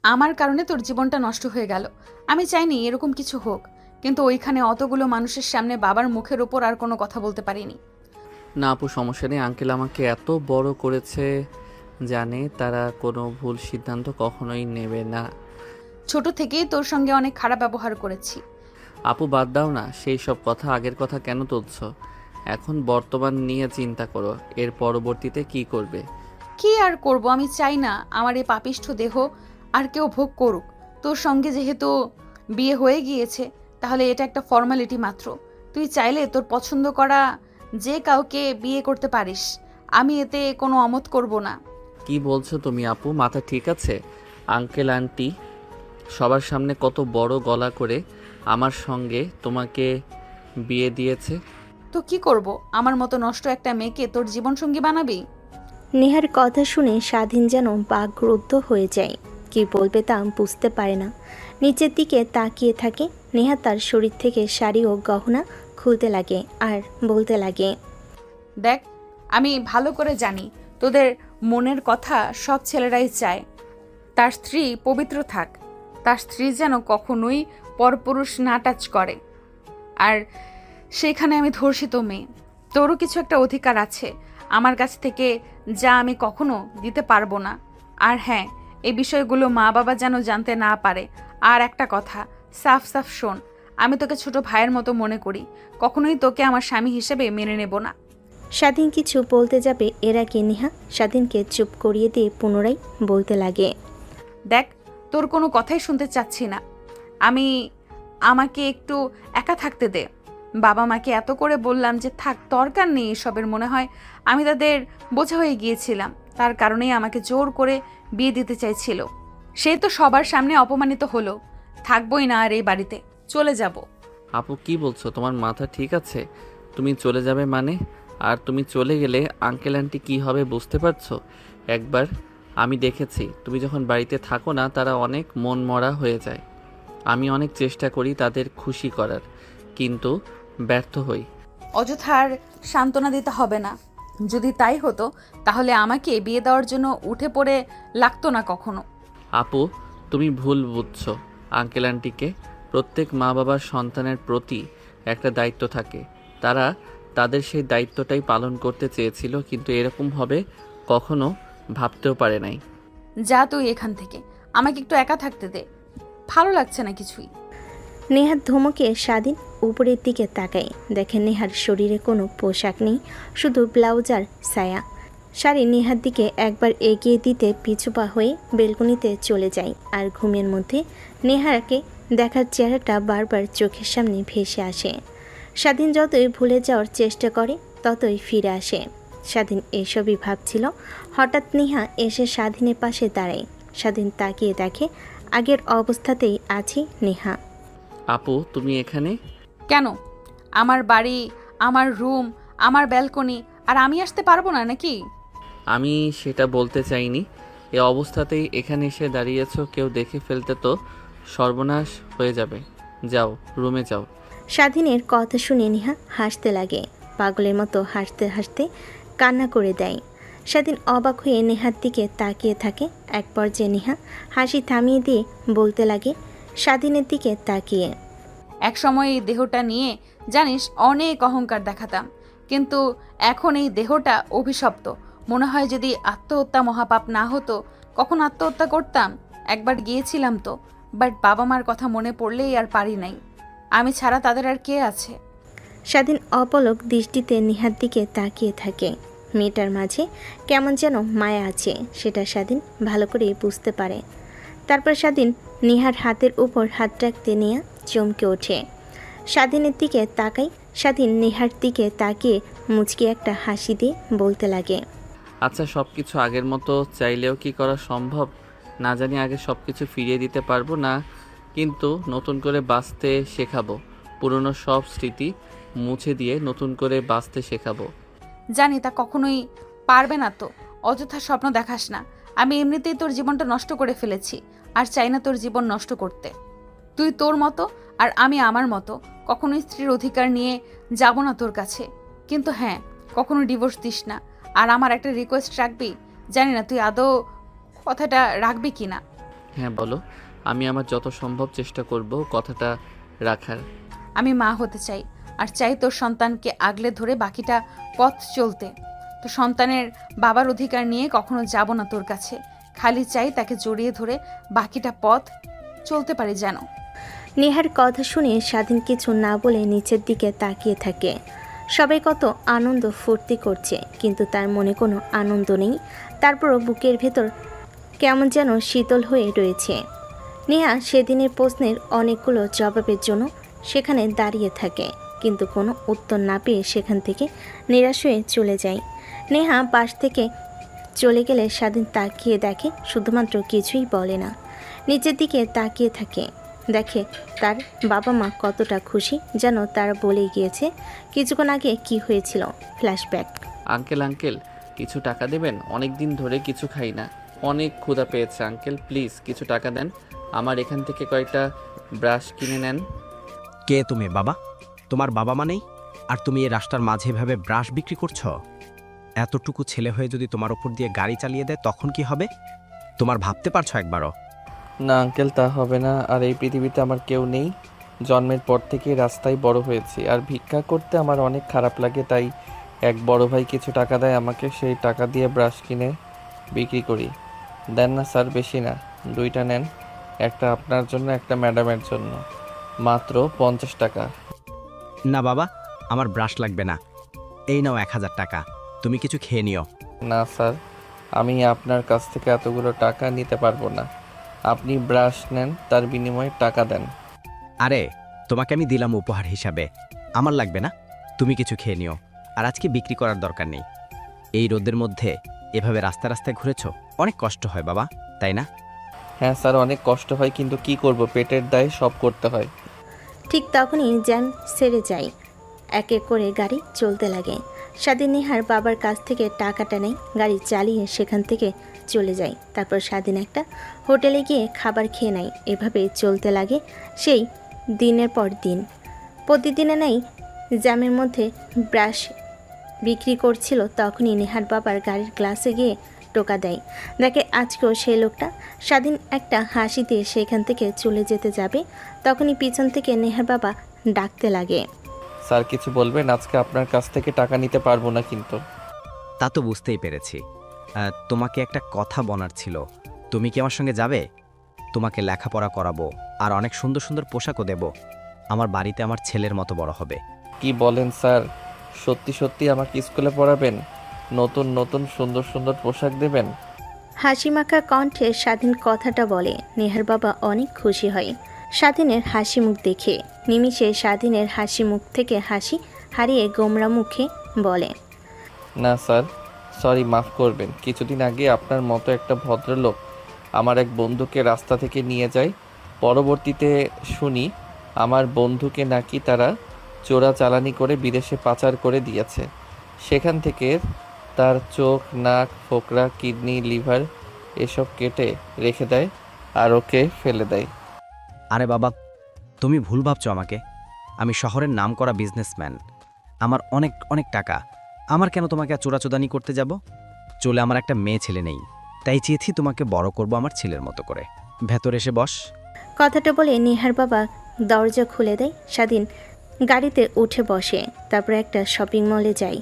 আমার কারণে তোর জীবনটা নষ্ট হয়ে গেল। আমি চাইনি এরকম কিছু হোক, কিন্তু ওইখানে অতগুলো মানুষের সামনে বাবার মুখের ওপর আর কোনো কথা বলতে পারিনি। না আপু, সমস্যা নেই। আঙ্কেল আমাকে এত বড় করেছে, জানে তারা কোনো ভুল সিদ্ধান্ত কখনোই নেবে না। ছোট থেকেই তোর সঙ্গে অনেক খারাপ ব্যবহার করেছি। আপু বাদ দাও না, সেই সব কথা, আগের কথা কেন তুলছ? এখন বর্তমান নিয়ে চিন্তা করো, এর পরবর্তীতে কি করবে। কি আর করব, আমি চাই না আমার এই পাপিষ্ঠ দেহ আর কেউ ভোগ করুক। তোর সঙ্গে যেহেতু বিয়ে হয়ে গিয়েছে, তাহলে এটা একটা ফর্মালিটি মাত্র। তুই চাইলে তোর পছন্দ করা যে কাউকে বিয়ে করতে পারিস। আমি এতে কোনো অমত করব না। কি বলছো তুমি আপু, মাথা ঠিক আছে? আঙ্কেল আন্টি সবার সামনে কত বড় গলা করে আমার সঙ্গে তোমাকে বিয়ে দিয়েছে। তো কি করব, আমার মতো নষ্ট একটা মেয়েকে তোর জীবনসঙ্গী বানাবি? নেহার কথা শুনে স্বাধীন যেন বাকরুদ্ধ হয়ে যায়। কি বলবে তা বুঝতে পারে না। নিচের দিকে তাকিয়ে থাকে। নেহা তার শরীর থেকে শাড়ি ও গহনা খুলতে লাগে আর বলতে লাগে, দেখ, আমি ভালো করে জানি তোদের মনের কথা সব ছেলেরাই চায় তার স্ত্রী পবিত্র থাক, তার স্ত্রী যেন কখনোই পরপুরুষ না টাচ করে। আর সেখানে আমি ধর্ষিত মেয়ে, তোরও কিছু একটা অধিকার আছে আমার কাছ থেকে, যা আমি কখনো দিতে পারবো না। আর হ্যাঁ, এই বিষয়গুলো মা বাবা যেন জানতে না পারে। আর একটা কথা, সাফ সাফ শোন, আমি তোকে ছোট ভাইয়ের মতো মনে করি, কখনোই তোকে আমার স্বামী হিসেবে মেনে নেব না। স্বাধীন কিছু বলতে যাবে এর আগে নেহা স্বাধীনকে চুপ করিয়ে দিয়ে পুনরায় বলতে লাগে, দেখ, তোর কোনো কথাই শুনতে চাচ্ছি না। আমি আমাকে একটু একা থাকতে দে। বাবা মাকে এত করে বললাম যে থাক, দরকার নেই এসবের। মনে হয় আমি তাদের বোঝা হয়ে গিয়েছিলাম, তার কারণেই আমাকে জোর করে বিয়ে দিতে চাইছিল। সে তো সবার সামনে অপমানিত হলো। থাকবোই না আর এই বাড়িতে, চলে যাব। আপু কি বলছো, তোমার মাথা ঠিক আছে? তুমি চলে যাবে মানে? আর তুমি চলে গেলে আঙ্কেল আন্টি কি হবে বুঝতে পারছো? একবার আমি দেখেছি, তুমি যখন বাড়িতে থাকো না, তারা অনেক মন মরা হয়ে যায়। আমি অনেক চেষ্টা করি তাদের খুশি করার, কিন্তু ব্যর্থ হই। অযথার সান্ত্বনা দিতে হবে না। যদি তাই হতো তাহলে আমাকে বিয়ে দেওয়ার জন্য উঠে পড়ে লাগতো না কখনো। আপু তুমি ভুল বুঝছো। আঙ্কেল আন্টিকে প্রত্যেক মা বাবার সন্তানের প্রতি একটা দায়িত্ব থাকে। তারা তাদের সেই দায়িত্বটাই পালন করতে চেয়েছিল, কিন্তু এরকম হবে কখনো ভাবতেও পারে নাই। যা তুই এখান থেকে, আমাকে একটু একা থাকতে দে, ভালো লাগছে না কিছুই। নেহার ধমকে স্বাধীন উপরের দিকে তাকায়। দেখে নেহার শরীরে কোনো পোশাক নেই, শুধু ব্লাউজ আর সায়া। শাড়ি নেহার দিকে একবার এগিয়ে দিতে পিছুপা হয়ে বেলকনিতে চলে যায়। আর ঘুমের মধ্যে নেহাকে দেখার চেহারাটা বারবার চোখের সামনে ভেসে আসে। স্বাধীন যতই ভুলে যাওয়ার চেষ্টা করে ততই ফিরে আসে। স্বাধীন এসবই ভাবছিল, হঠাৎ নেহা এসে স্বাধীনের পাশে দাঁড়ায়। স্বাধীন তাকিয়ে দেখে আগের অবস্থাতেই আছে নেহা। আপু তুমি এখানে? কেন? আমার বাড়ি, আমার রুম, আমার ব্যালকনি, আর আমি আসতে পারবো না নাকি? আমি সেটা বলতে চাইনি। এ অবস্থাতেই এখানে এসে দাঁড়িয়েছো, কেউ দেখে ফেলতে তো সর্বনাশ হয়ে যাবে। যাও, রুমে যাও। স্বাধীনের কথা শুনে নেহা হাসতে লাগে। পাগলের মতো হাসতে হাসতে কান্না করে দেয়। স্বাধীন অবাক হয়ে নেহার দিকে তাকিয়ে থাকে। এক পর্যায়ে নেহা হাসি থামিয়ে দিয়ে বলতে লাগে স্বাধীনের দিকে তাকিয়ে, এক সময় এই দেহটা নিয়ে জানিস অনেক অহংকার দেখাতাম, কিন্তু এখন এই দেহটা অভিশপ্ত। মনে হয় যদি আত্মহত্যা মহাপাপ না হতো, কখন আত্মহত্যা করতাম। একবার গিয়েছিলাম তো, বাট বাবা মার কথা মনে পড়লেই আর পারি নাই। আমি ছাড়া তাদের আর কে আছে? স্বাধীন অপলক দৃষ্টিতে নেহার দিকে তাকিয়ে থাকে। মেয়েটার মাঝে কেমন যেন মায়া আছে, সেটা স্বাধীন ভালো করে বুঝতে পারে। তারপর স্বাধীন নেহার হাতের উপর হাত রাখতে নেয়া চমকে ওঠে। স্বাধীনের দিকে তাকাই। স্বাধীন নেহার দিকে তাকিয়ে মুচকি একটা হাসি দিয়ে বলতে লাগে, আচ্ছা, সব কিছু আগের মতো চাইলেও কি করা সম্ভব? না জানি আগে সব কিছু ফিরিয়ে দিতে পারবো না, কিন্তু নতুন করে বাঁচতে শেখাবো। পুরনো সব স্মৃতি মুছে দিয়ে নতুন করে বাঁচতে শেখাবো। জানি তা কখনোই পারবে না তো। অযথা স্বপ্ন দেখাস না। আমি এমনিতেই তোর জীবনটা নষ্ট করে ফেলেছি, আর চাই না তোর জীবন নষ্ট করতে। তুই তোর মতো আর আমি আমার মতো, কখনোই স্ত্রীর অধিকার নিয়ে যাব না তোর কাছে। কিন্তু হ্যাঁ, কখনো ডিভোর্স দিস না। আর আমার একটা রিকোয়েস্ট রাখবি, জানি না তুই আদৌ কথাটা রাখবি কি না। হ্যাঁ বলো। আমি আমার যত সম্ভব চেষ্টা করব কথাটা রাখার। আমি মা হতে চাই, আর চাই তোর সন্তানকে আগলে ধরে বাকিটা পথ চলতে। তো সন্তানের বাবার অধিকার নিয়ে কখনো যাব না তোর কাছে, খালি চাই তাকে জড়িয়ে ধরে বাকিটা পথ চলতে পারি যেন। নেহার কথা শুনে স্বাধীন কিছু না বলে নিচের দিকে তাকিয়ে থাকে। সবাই কত আনন্দ ফুর্তি করছে, কিন্তু তার মনে কোনো আনন্দ নেই। তারপরও বুকের ভেতর কেমন যেন শীতল হয়ে রয়েছে। নেহা সেদিনের প্রশ্নের অনেকগুলো জবাবের জন্য সেখানে দাঁড়িয়ে থাকে, কিন্তু কোনো উত্তর না পেয়ে সেখান থেকে নিরাশ হয়ে চলে যায়। নেহা পাশ থেকে চলে গেলে স্বাধীন তাকিয়ে দেখে, শুধুমাত্র কিছুই বলে না, নিচের দিকে তাকিয়ে থাকে। দেখে তার বাবা মা কতটা খুশি, যেন তারা বলে গিয়েছে কিছুক্ষণ আগে কি হয়েছিল। ফ্ল্যাশব্যাক। আঙ্কেল আঙ্কেল কিছু টাকা দেবেন? অনেক দিন ধরে কিছু খাই না, অনেক ক্ষুধা পেয়েছে আঙ্কেল, প্লিজ কিছু টাকা দেন, আমার এখান থেকে কয়েকটা ব্রাশ কিনে নেন। কে তুমি বাবা? তোমার বাবা মা নেই, আর তুমি এই রাস্তার মাঝে এভাবে ব্রাশ বিক্রি করছো? এতটুকু ছেলে হয়ে যদি তোমার ওপর দিয়ে গাড়ি চালিয়ে দেয় তখন কি হবে? তোমার ভাবতে পারছো একবারও? না আঙ্কেল, তা হবে না। আর এই পৃথিবীতে আমার কেউ নেই, জন্মের পর থেকে রাস্তায় বড় হয়েছি, আর ভিক্ষা করতে আমার অনেক খারাপ লাগে, তাই এক বড় ভাই কিছু টাকা দেয় আমাকে, সেই টাকা দিয়ে ব্রাশ কিনে বিক্রি করি। দেন না স্যার, বেশি না, 2টা নেন, একটা আপনার জন্য একটা ম্যাডামের জন্য, মাত্র 50 টাকা। না বাবা, আমার ব্রাশ লাগবে না। এই নাও 1000 টাকা, তুমি কিছু খেয়ে নিও। না স্যার, আমি আপনার কাছ থেকে এতগুলো টাকা নিতে পারবো না, আপনি ব্রাশ নেন, তার বিনিময়ে টাকা দেন। আরে তোমাকে আমি দিলাম উপহার হিসাবে, আমার লাগবে না, তুমি কিছু খেয়ে নিও। আর আজকে বিক্রি করার দরকার নেই। এই রোদের মধ্যে এভাবে রাস্তা রাস্তায় ঘুরেছো, অনেক কষ্ট হয় বাবা, তাই না? হ্যাঁ স্যার, অনেক কষ্ট হয়, কিন্তু কি করব, পেটের দায়ে সব করতে হয়। ঠিক তখনই জ্যাম সেরে যায়। এক এক করে গাড়ি চলতে লাগে। স্বাধীন নেহার বাবার কাছ থেকে টাকাটা নেয়, গাড়ি চালিয়ে সেখান থেকে চলে যায়। তারপর স্বাধীন একটা হোটেলে গিয়ে খাবার খেয়ে নেয়। এভাবে চলতে লাগে সেই দিনের পর দিন। প্রতিদিনে নেই জ্যামের মধ্যে ব্রাশ বিক্রি করছিল, তখনই নেহার বাবার গাড়ির গ্লাসে গিয়ে টোকা দেয়। দেখে আজকেও সেই লোকটা। স্বাধীন একটা হাসি দিয়ে সেখান থেকে চলে যেতে যাবে, তখনই পিছন থেকে নেহার বাবা ডাকতে লাগে। স্যার কিছু বলবেন? আজকে আপনার কাছ থেকে টাকা নিতে পারবো না কিন্তু। তা তো বুঝতেই পেরেছি। তোমাকে একটা কথা বলার ছিল, তুমি কি আমার সঙ্গে যাবে? তোমাকে লেখাপড়া করাবো, আর অনেক সুন্দর সুন্দর পোশাকও দেব। আমার বাড়িতে আমার ছেলের মতো বড় হবে। কি বলেন স্যার? সত্যি সত্যি আমাকে স্কুলে পড়াবেন? নতুন নতুন সুন্দর সুন্দর পোশাক দেবেন? হাসিমাখা কণ্ঠে স্বাধীন কথাটা বলে। নেহার বাবা অনেক খুশি হয় স্বাধীনের হাসি মুখ দেখে। নিমিষে স্বাধীনের হাসি মুখ থেকে হাসি হারিয়ে গোমরা মুখে বলে, না স্যার, সরি, মাফ করবেন। কিছুদিন আগে আপনার মতো একটা ভদ্রলোক আমার এক বন্ধুকে রাস্তা থেকে নিয়ে যায়। পরবর্তীতে শুনি আমার বন্ধুকে নাকি তারা চোরাচালানি করে বিদেশে পাচার করে দিয়েছে। সেখান থেকে তার চোখ, নাক, ফোকরা, কিডনি, লিভার এসব কেটে রেখে দেয় আর ওকে ফেলে দেয়। আরে বাবা, তুমি ভুল ভাবছো আমাকে। আমি শহরের নামকরা বিজনেসম্যান, আমার অনেক অনেক টাকা। আমার কেন তোমাকে চোরাচোদানি করতে যাব? চলে আমার একটা মেয়ে ছেলে নেই, তাই চেয়েছি তোমাকে বড় করব আমার ছেলের মতো করে। ভেতর এসে বস। কথাটা বলে নেহার বাবা দরজা খুলে দেয়। স্বাধীন গাড়িতে উঠে বসে। তারপর একটা শপিং মলে যায়।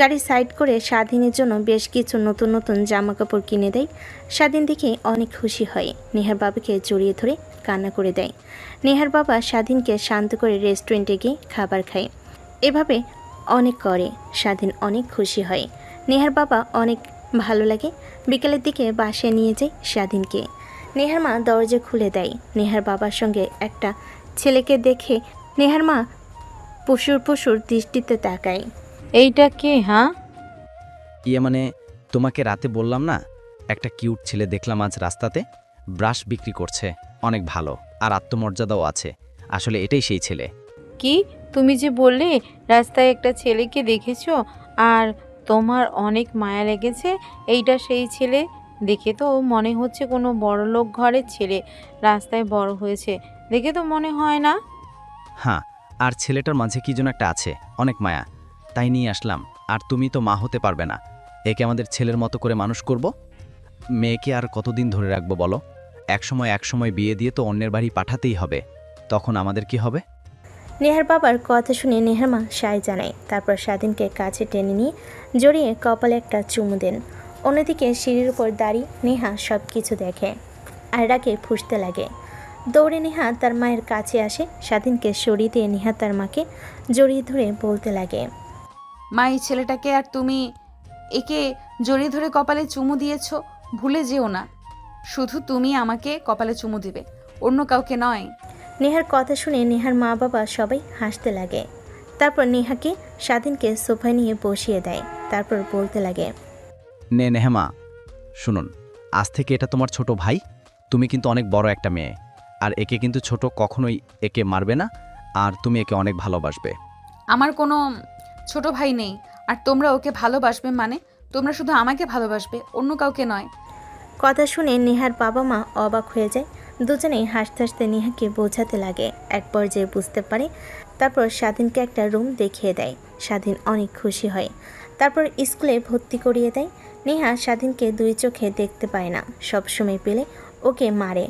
গাড়ি সাইড করে স্বাধীনের জন্য বেশ কিছু নতুন নতুন জামা কাপড় কিনে দেয়। স্বাধীন দেখে অনেক খুশি হয়, নেহার বাবাকে জড়িয়ে ধরে কান্না করে দেয়। নেহার বাবা স্বাধীনকে শান্ত করে রেস্টুরেন্টে গিয়ে খাবার খায়। এভাবে অনেক করে স্বাধীন অনেক খুশি হয়। নেহার বাবা অনেক ভালো লাগে। বিকেলের দিকে বাসায় নিয়ে যায় স্বাধীনকে। নেহার মা দরজা খুলে দেয়। নেহার বাবার সঙ্গে একটা ছেলেকে দেখে নেহার মা পশুর দৃষ্টিতে তাকায়। এইটা কে? হ্যাঁ, মানে তোমাকে রাতে বললাম না, একটা কিউট ছেলে দেখলাম আজ রাস্তাতে, ব্রাশ বিক্রি করছে, অনেক ভালো আর আত্মমর্যাদাও আছে। আসলে এটাই সেই ছেলে। কি তুমি যে বললে রাস্তায় একটা ছেলেকে দেখেছো আর তোমার অনেক মায়া লেগেছে, এইটা সেই ছেলে? দেখে তো মনে হচ্ছে কোনো বড়লোক ঘরের ছেলে, রাস্তায় বড় হয়েছে, দেখে তো মনে হয় না। হ্যাঁ, আর ছেলেটার মাঝে কি যেন একটা আছে, অনেক মায়া, তাই নিয়ে আসলাম। আর তুমি তো মা হতে পারবে না, একে আমাদের ছেলের মতো করে মানুষ করব। মেয়েকে আর কতদিন ধরে রাখবো বলো? এক সময় বিয়ে দিয়ে তো অন্যের বাড়ি পাঠাতেই হবে। তখন আমাদের কি হবে? নেহার বাবার কথা শুনে নেহার মা সায় জানায়। তারপর স্বাধীনকে কাছে টেনে নিয়ে জড়িয়ে কপালে একটা চুমু দেন। অন্যদিকে সিঁড়ির উপর দাঁড়িয়ে নেহা সব কিছু দেখে আর রাগে ফুঁসতে লাগে। দৌড়ে নেহা তার মায়ের কাছে আসে। স্বাধীনকে সরিয়ে দিয়ে নেহা তার মাকে জড়িয়ে ধরে বলতে লাগে, মা, এই ছেলেটাকে আর তুমি একে জড়িয়ে ধরে কপালে চুমু দিয়েছো, ভুলে যেও না। শুধু তুমি আমাকে কপালে চুমু দিবে, অন্য কাউকে নয়। নেহার কথা শুনে নেহার মা বাবা সবাই হাসতে লাগে। তারপর নেহাকে স্বাধীনকে সোফায় নিয়ে বসিয়ে দেয়। তারপর বলতে লাগে, নেহামা, শুনুন, আজ থেকে এটা তোমার ছোট ভাই। তুমি কিন্তু অনেক বড় একটা মেয়ে, আর একে কিন্তু ছোট কখনোই একে মারবে না, আর তুমি একে অনেক ভালোবাসবে। আমার কোনো ছোট ভাই নেই, আর তোমরা ওকে ভালোবাসবে মানে তোমরা শুধু আমাকে ভালোবাসবে, অন্য কাউকে নয়। কথা শুনে নেহার বাবা মা অবাক হয়ে যায়। দুজনেই হাসতে হাসতে নেহাকে বোঝাতে লাগে। এক পর্যায়ে বুঝতে পারে। তারপর স্বাধীনকে একটা রুম দেখিয়ে দেয়। স্বাধীন অনেক খুশি হয়। তারপর স্কুলে ভর্তি করিয়ে দেয়। নেহা স্বাধীনকে দুই চোখে দেখতে পায় না, সবসময় পেলে ওকে মারে,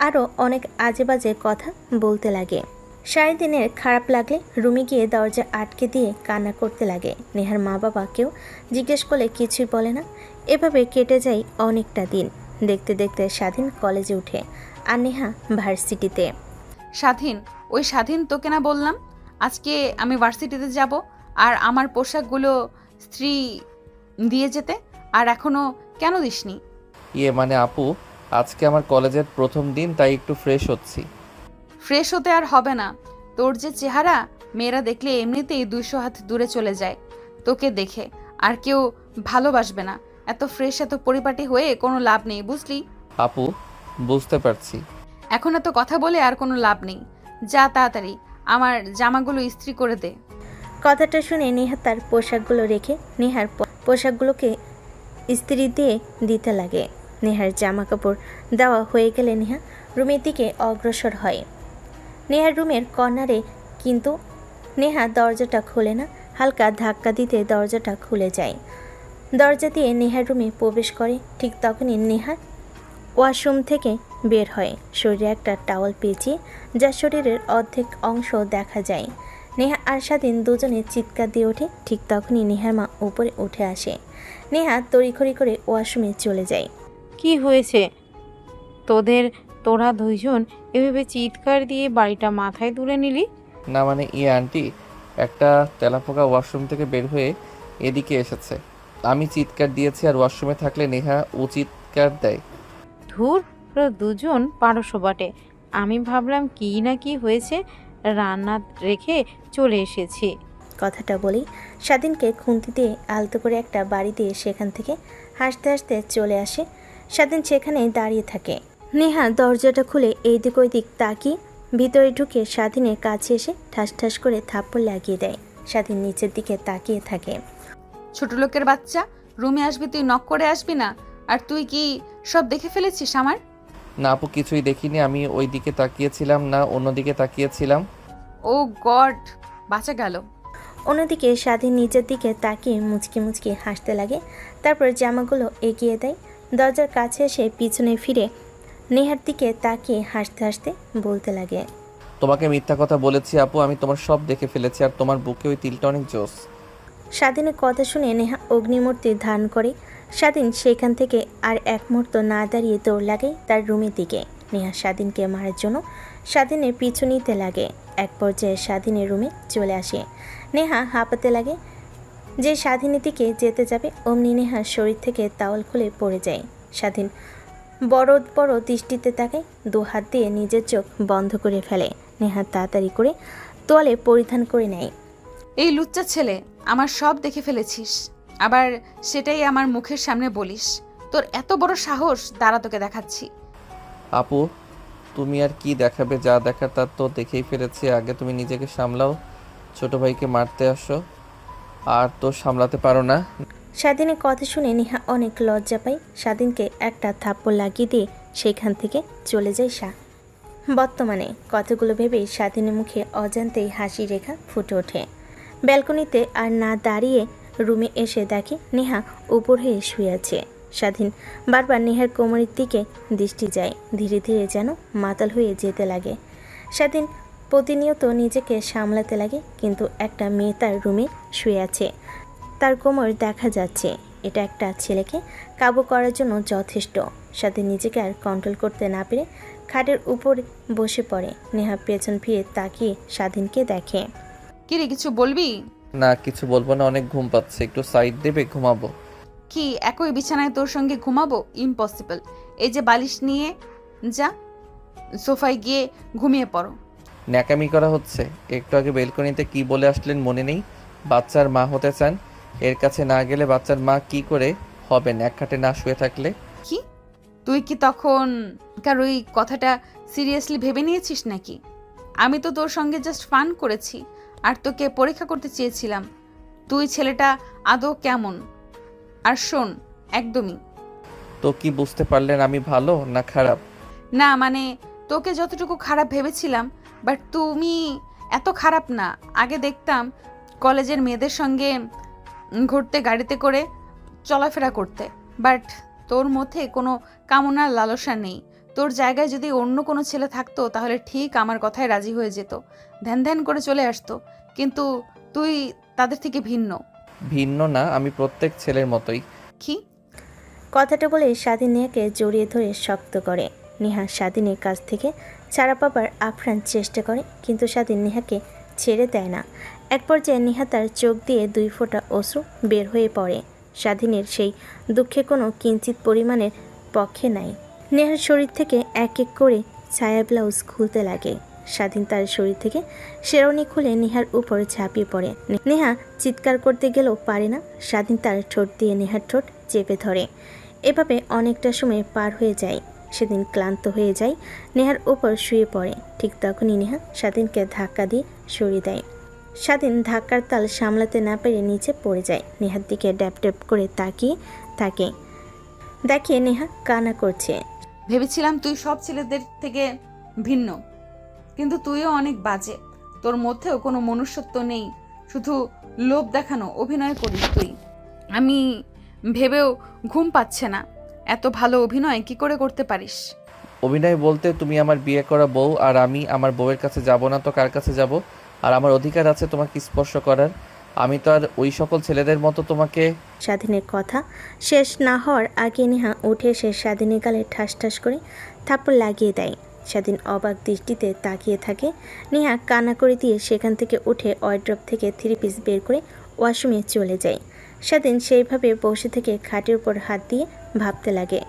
আরও অনেক আজে বাজে কথা বলতে লাগে। সারাদিনের খারাপ লাগলে রুমে গিয়ে দরজা আটকে দিয়ে কান্না করতে লাগে। নেহার মা বাবা কেউ জিজ্ঞেস করলে কিছুই বলে না। এভাবে কেটে যায় অনেকটা দিন। দেখতে দেখতে স্বাধীন কলেজে উঠে আর নেহা ভার্সিটিতে। স্বাধীন, ওই স্বাধীন তোকে না বললাম আজকে আমি ভার্সিটিতে যাব আর আমার পোশাকগুলো স্ত্রী দিয়ে যেতে, আর এখনো কেন দিসনি? মানে আপু, আজকে আমার কলেজের প্রথম দিন, তাই একটু ফ্রেশ হচ্ছি। ফ্রেশ হতে আর হবে না, তোর যে চেহারা, মেয়েরা দেখলে এমনিতেই 200 হাত দূরে চলে যায় তোকে দেখে, আর কেউ ভালোবাসবে না। এত ফ্রেশ এত পরিপাটি হয়ে কোনো লাভ নেই, বুঝলি? আপু, বুঝতে পারছি। এখন এত কথা বলে আর কোনো লাভ নেই, যা তাড়াতাড়ি আমার জামাগুলো ইস্ত্রি করে দে। কথাটা শুনে নেহা তার পোশাকগুলো রেখে নেহার পোশাকগুলোকে ইস্ত্রি দিয়ে দিতে লাগে। নেহার জামা কাপড় দেওয়া হয়ে গেলে নেহা রুমের দিকে অগ্রসর হয়। নেহার রুমের কর্নারে, কিন্তু নেহা দরজাটা খোলে না। হালকা ধাক্কা দিতে দরজাটা খুলে যায়। দরজা দিয়ে নেহার রুমে প্রবেশ করে। ঠিক তখনই নেহা ওয়াশরুম থেকে বের হয়, শরীরে একটা টাওয়াল পেঁচিয়ে, যা শরীরের অর্ধেক অংশ দেখা যায়। নেহা আর স্বাধীন দুজনে চিৎকার দিয়ে ওঠে। ঠিক তখনই নেহার মা উপরে উঠে আসে। নেহা তড়িঘড়ি করে ওয়াশরুমে চলে যায়। কি হয়েছে তোরা দুইজন এভাবে চিৎকার দিয়ে বাড়িটা মাথায় তুলে নিলি? না মানে আন্টি, একটা তেলাপোকা ওয়াশরুম থেকে বের হয়ে এদিকে এসেছে। আমি চিৎকার দিয়েছি, আর ওয়াশরুমে থাকলে নেহা ও চিৎকার দেয়। ধুর, ওরা দুজন পারস্য বটে। আমি ভাবলাম কি না কি হয়েছে, রান্না রেখে চলে এসেছি। কথাটা বলেই স্বাধীনকে খুন্তি দিয়ে আলতো করে একটা বাড়ি দিয়ে সেখান থেকে হাসতে হাসতে চলে আসে। স্বাধীন সেখানেই দাঁড়িয়ে থাকে। নেহা দরজাটা খুলে এইদিক ওইদিক তাকিয়ে ভিতরে ঢুকে স্বাধীনের কাছে এসে ঠাস ঠাস করে থাপ্পড় লাগিয়ে দেয়। স্বাধীন নিচের দিকে তাকিয়ে থাকে। ছোট লোকের বাচ্চা, রুমে আসবি তুই নক করে আসবি না? আর তুই কি সব দেখে ফেলেছিস আমার? না আপু, কিছুই দেখিনি। আমি ওই দিকে তাকিয়েছিলাম না, অন্যদিকে তাকিয়েছিলাম। ও গড, বাঁচা গেল। অন্যদিকে স্বাধীন নিচের দিকে তাকিয়ে মুচকি মুচকি হাসতে লাগে। তারপর জামাগুলো এগিয়ে দেয়। দরজার কাছে এসে পিছনে ফিরে নেহার দিকে তাকিয়ে হাসতে হাসতে বলতে লাগে, তোমাকে মিথ্যা কথা বলেছি আপু, আমি তোমার সব দেখে ফেলেছি, আর তোমার বুকে ওই তিলটা অনেক জোস। স্বাধীনের কথা শুনে নেহা অগ্নিমূর্তি ধারণ করে। স্বাধীন সেখান থেকে আর এক মুহূর্ত না দাঁড়িয়ে দৌড় লাগে তার রুমের দিকে। নেহা স্বাধীনকে মারার জন্য স্বাধীনের পিছু নিতে লাগে। এক পর্যায়ে স্বাধীনের রুমে চলে আসে। নেহা হাঁপাতে লাগে। যে স্বাধীনের দিকে যেতে যাবে অমনি নেহার শরীর থেকে তাওয়াল খুলে পড়ে যায়। স্বাধীন বড় বড় দৃষ্টিতে তাকায়, দু হাত দিয়ে নিজের চোখ বন্ধ করে ফেলে। নেহা তাড়াতাড়ি করে তোয়ালে পরিধান করে নেয়। এই লুচ্চা ছেলে, আমার সব দেখে ফেলেছিস, আবার সেটাই আমার মুখের সামনে বলিস? তোর এত বড় সাহস, দাঁড়া তোকে দেখাচ্ছি। আপু, তুমি আর কি দেখাবে? যা দেখার তা তো দেখেই ফেলেছি। আগে তুমি নিজেকে সামলাও। ছোট ভাইকে মারতে আসো আর তো সামলাতে পারো না। স্বাধীনের কথা শুনে নেহা অনেক লজ্জা পায়। স্বাধীনকে একটা থাপ্পড় লাগিয়ে দিয়ে সেখান থেকে চলে যায় শাহ। বর্তমানে কথাগুলো ভেবেই স্বাধীনের মুখে অজান্তেই হাসি রেখা ফুটে ওঠে। ব্যালকনিতে আর না দাঁড়িয়ে রুমে এসে দেখে নেহা উপর হয়ে শুয়ে আছে। স্বাধীন বারবার নেহার কোমরের দিকে দৃষ্টি যায়, ধীরে ধীরে যেন মাতাল হয়ে যেতে লাগে। স্বাধীন প্রতিনিয়ত নিজেকে সামলাতে লাগে, কিন্তু একটা মেয়ে তার রুমে শুয়ে আছে, তার কোমর দেখা যাচ্ছে। এটা একটা ছেলেকে কাবু করার জন্য যথেষ্ট। স্বাধীন নিজেকে আর কন্ট্রোল করতে না পেরে খাটের উপর বসে পড়ে। নেহা পেছন ফিরে তাকিয়ে স্বাধীনকে দেখে। কিরে কিছু বলবি? না কিছু বলবো না, অনেক ঘুম পাচ্ছে, একটু সাইড দেবে, ঘুমাবো। কি একই বিছানায় তোর সঙ্গে ঘুমাবো? ইম্পসিবল। এই যে বালিশ নিয়ে যা, সোফায় গিয়ে ঘুমিয়ে পড়ো। ন্যাকামি করা হচ্ছে। একটু আগে বেলকনিতে কি বলে আসলেন মনে নেই? বাচ্চার মা হতে চান। এর কাছে না গেলে বাচ্চার মা কি করে হবেন এক খাটে না শুয়ে থাকলে? কি তুই কি তখন কার ওই কথাটা সিরিয়াসলি ভেবে নিয়েছিস নাকি? আমি তো তোর সঙ্গে জাস্ট ফান করেছি আর তোকে পরীক্ষা করতে চেয়েছিলাম তুই ছেলেটা আদৌ কেমন। আর শোন, একদমই তো কি বুঝতে পারলেন আমি ভালো না খারাপ? না, মানে তোকে যতটুকু খারাপ ভেবেছিলাম, বাট তুমি এত খারাপ না। আগে দেখতাম কলেজের মেয়েদের সঙ্গে ঘুরতে, গাড়িতে করে চলাফেরা করতে, বাট তোর মধ্যে কোনো কামনার লালসা নেই। তোর জায়গায় যদি অন্য কোনো ছেলে থাকতো তাহলে ঠিক আমার কথায় রাজি হয়ে যেত, ধ্যান ধ্যান করে চলে আসতো, কিন্তু তুই তাদের থেকে ভিন্ন। ভিন্ন না, আমি প্রত্যেক ছেলের মতোই। কি? কথাটা বলে স্বাধীন নেহাকে জড়িয়ে ধরে শক্ত করে। নেহা স্বাধীনের কাছ থেকে ছাড়া পাবার আপ্রাণ চেষ্টা করে, কিন্তু স্বাধীন নেহাকে ছেড়ে দেয় না। এক পর্যায়ে নেহা তার চোখ দিয়ে 2 ফোঁটা অশ্রু বের হয়ে পড়ে। স্বাধীনের সেই দুঃখে কোনো কিঞ্চিত পরিমাণের পক্ষে নাই। নেহার শরীর থেকে এক এক করে ছায়া ব্লাউজ খুলতে লাগে। স্বাধীন তার শরীর থেকে শেরওয়ানি খুলে নেহার উপর ঝাঁপিয়ে পড়ে। নেহা চিৎকার করতে গেলেও পারে না। স্বাধীন তার ঠোঁট দিয়ে নেহার ঠোঁট চেপে ধরে। এভাবে অনেকটা সময় পার হয়ে যায়। সেদিন ক্লান্ত হয়ে যায়, নেহার উপর শুয়ে পড়ে। ঠিক তখনই নেহা স্বাধীনকে ধাক্কা দিয়ে সরিয়ে দেয়। স্বাধীন ধাক্কার তাল সামলাতে না পেরে নিচে পড়ে যায়। নেহার দিকে ড্যাপ ড্যাপ করে তাকিয়ে থাকে, দেখে নেহা কান্না করছে। ভেবেছিলাম তুই সব ছেলেদের থেকে ভিন্ন, কিন্তু তুইও অনেক বাজে। তোর মধ্যেও কোনো মনুষ্যত্ব নেই, শুধু লোভ দেখানো অভিনয় করিস তুই। আমি ভেবেও ঘুম পাচ্ছে না, এত ভালো অভিনয় কি করে করতে পারিস? অভিনয় বলতে তুমি আমার বিয়ে করা বউ, আর আমি আমার বউয়ের কাছে যাব না তো কার কাছে যাব? আর আমার অধিকার আছে তোমাকে স্পর্শ করার। আমি তো আর ওই সকল ছেলেদের মতো তোমাকে। স্বাধীনের কথা শেষ না হওয়ার আগে নেহা উঠে এসে স্বাধীনের গালে ঠাস ঠাস করে থাপ্পড় লাগিয়ে দেয়। স্বাধীন অবাক দৃষ্টিতে তাকিয়ে থাকে। নেহা কান্না করে দিয়ে সেখান থেকে উঠে ওয়ার্ড্রপ থেকে 3 পিস বের করে ওয়াশরুমে চলে যায়। স্বাধীন সেইভাবে বসে থেকে খাটের উপর হাত দিয়ে ভাবতে লাগে।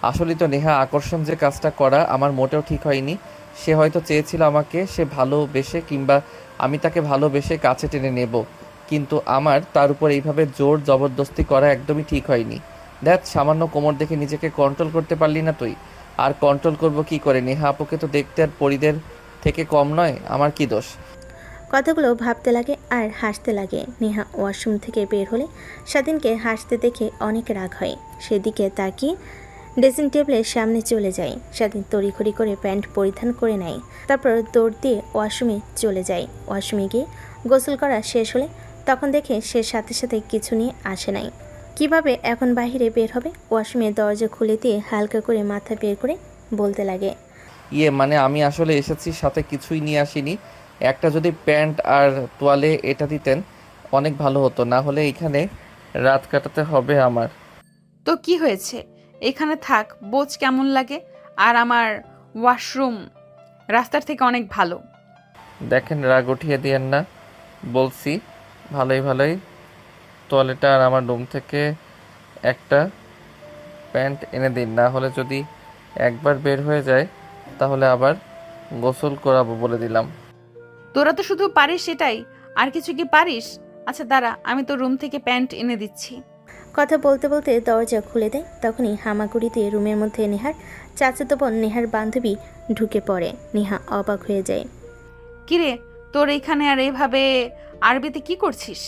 আসলে তো নেহা আকর্ষণ যে কাজটা করা আমার মোটেও ঠিক হয়নি। সে হয়তো চেয়েছিল আমাকে সে ভালোবেসে, কিংবা আমি তাকে ভালোবেসে কাছে টেনে নেব, কিন্তু আমার তার উপর এইভাবে জোর জবরদস্তি করা একদমই ঠিক হয়নি। দেখ, সামান্য কোমর দেখে নিজেকে কন্ট্রোল করতে পারলি না তুই, আর কন্ট্রোল করব কি করে? নেহা আপুকে তো দেখতে আর পরিদের থেকে কম নয়, আমার কি দোষ? কথাগুলো ভাবতে লাগে আর হাসতে লাগে। নেহা ওয়াশরুম থেকে বের হলে স্বাধীনকে হাসতে দেখে অনেক রাগ হয়। সেদিকে তাকিয়ে ড্রেসিং টেবিলের সামনে চলে যায়। স্বাধীন তড়িঘড়ি করে প্যান্ট পরিধান করে নেয়, তারপর দৌড় দিয়ে ওয়াশরুমে চলে যায়। ওয়াশরুমে গিয়ে গোসল করা শেষ হলে তখন দেখে সে সাথে সাথে কিছু নিয়ে আসে নাই। কিভাবে এখন বাইরে বের হবে? ওয়াশরুমের দরজা খুলে দিয়ে হালকা করে মাথা বের করে বলতে লাগে, মানে আমি আসলে এসেছি, সাথে কিছুই নিয়ে আসিনি। একটা যদি প্যান্ট আর তোয়ালে এটা দিতেন অনেক ভালো হতো, না হলে এখানে রাত কাটাতে হবে আমার। তো কি হয়েছে, এখানে থাক, বোঝ কেমন লাগে। আর আমার ওয়াশরুম রাস্তার থেকে অনেক ভালো। দেখেন, রাগ উঠিয়ে দিয়েন না, বলছি ভালোই ভালোই। তোয়ালেটা আর আমার রুম থেকে একটা প্যান্ট এনে দিন, না হলে যদি একবার বের হয়ে যায় তাহলে আবার গোসল করাবো বলে দিলাম। তোরা তো শুধু পারিস সেটাই, আর কিছু কি পারিস? আচ্ছা দাঁড়া, আমি তো রুম থেকে প্যান্ট এনে দিচ্ছি। কথা বলতে বলতে দরজা খুলে দেয়। তখনই হামাগুড়ি দিয়ে রুমের মধ্যে নেহার চাচাতো বোন নেহার বান্ধবী ঢুকে পড়ে। নেহা অবাক হয়ে যায়। কিরে, তোর এখানে আর এইভাবে আরবিতে কি করছিস?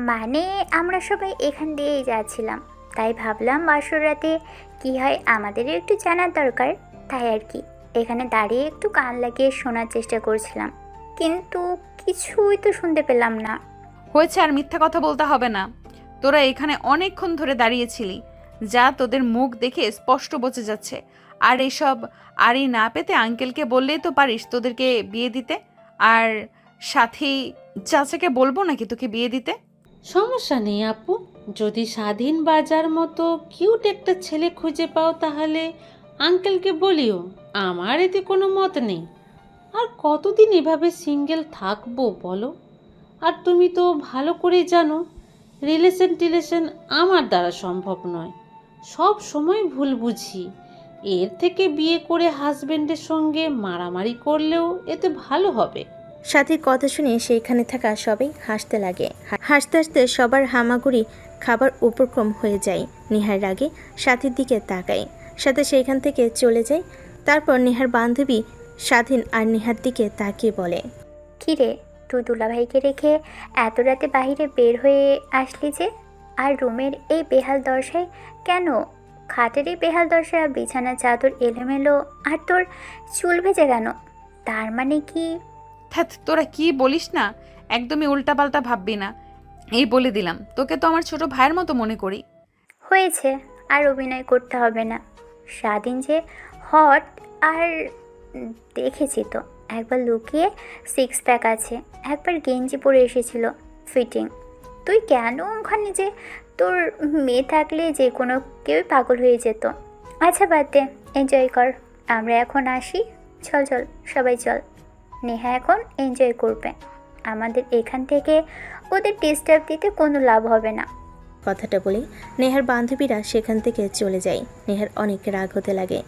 মানে আমরা সবাই এখান দিয়েই যাচ্ছিলাম, তাই ভাবলাম বাসর রাতে কী হয় আমাদেরও একটু জানার দরকার, তাই আর কি এখানে দাঁড়িয়ে একটু কান লাগিয়ে শোনার চেষ্টা করছিলাম, কিন্তু কিছুই তো শুনতে পেলাম না। হয়েছে, আর মিথ্যা কথা বলতে হবে না। তোরা এখানে অনেকক্ষণ ধরে দাঁড়িয়েছিলি, যা তোদের মুখ দেখে স্পষ্ট বোঝা যাচ্ছে। আর এসব আরই না পেতে আঙ্কেলকে বললেই তো পারিস তোদেরকে বিয়ে দিতে। আর সাথী চাচাকে বলবো নাকি তোকে বিয়ে দিতে? সমস্যা নেই আপু, যদি স্বাধীন বাজার মতো কিউট একটা ছেলে খুঁজে পাও তাহলে আঙ্কেলকে বলিও, আমার এতে কোনো মত নেই। আর কতদিন এভাবে সিঙ্গেল থাকবো বলো? আর তুমি তো ভালো করেই জানো রিলেশন আমার দ্বারা সম্ভব নয়, সব সময় ভুল বুঝি। এর থেকে বিয়ে করে হাজবেন্ডের সঙ্গে মারামারি করলেও এতে ভালো হবে। সাথীর কথা শুনে সেইখানে থাকা সবাই হাসতে লাগে। হাসতে হাসতে সবার হামাগুড়ি খাবার উপক্রম হয়ে যায়। নেহার রাগে সাথীর দিকে তাকায়, সাথে সেইখান থেকে চলে যায়। তারপর নেহার বান্ধবী স্বাধীন আর নেহার দিকে তাকিয়ে বলে, কী রে, তুই দুলাভাইকে রেখে এত রাতে বাইরে বের হয়ে আসলি যে? আর রুমের এই বেহাল দশায় কেন? খাটের এই বেহাল দশা, বিছানা চাদর এলোমেলো, আর তোর চুল ভেজে কেন? তার মানে কি? ধ্যাৎ, তোরা কি বলিস না, একদমই উল্টাপাল্টা ভাববি না, এই বলে দিলাম। তোকে তো আমার ছোট ভাইয়ের মতো মনে করি। হয়েছে, আর অভিনয় করতে হবে না। স্বাধীন যে হট, আর দেখেছি তো, একবার লুকিয়ে সিক্স প্যাক আছে, একবার গেঞ্জি পরে এসেছিল ফিটিং। তুই কেন ওখানে? যে তোর মেয়ে থাকলে যে কোনো কেউই পাগল হয়ে যেত। আচ্ছা বাদ দে, এনজয় কর, আমরা এখন আসি। চল চল সবাই চল, নেহা এখন এনজয় করবে। আমাদের এখান থেকে ওদের ডিস্টার্ব দিতে কোনো লাভ হবে না। কথাটা বলে নেহার বান্ধবীরা সেখান থেকে চলে যায়। নেহার অনেক রাগ হতে লাগে,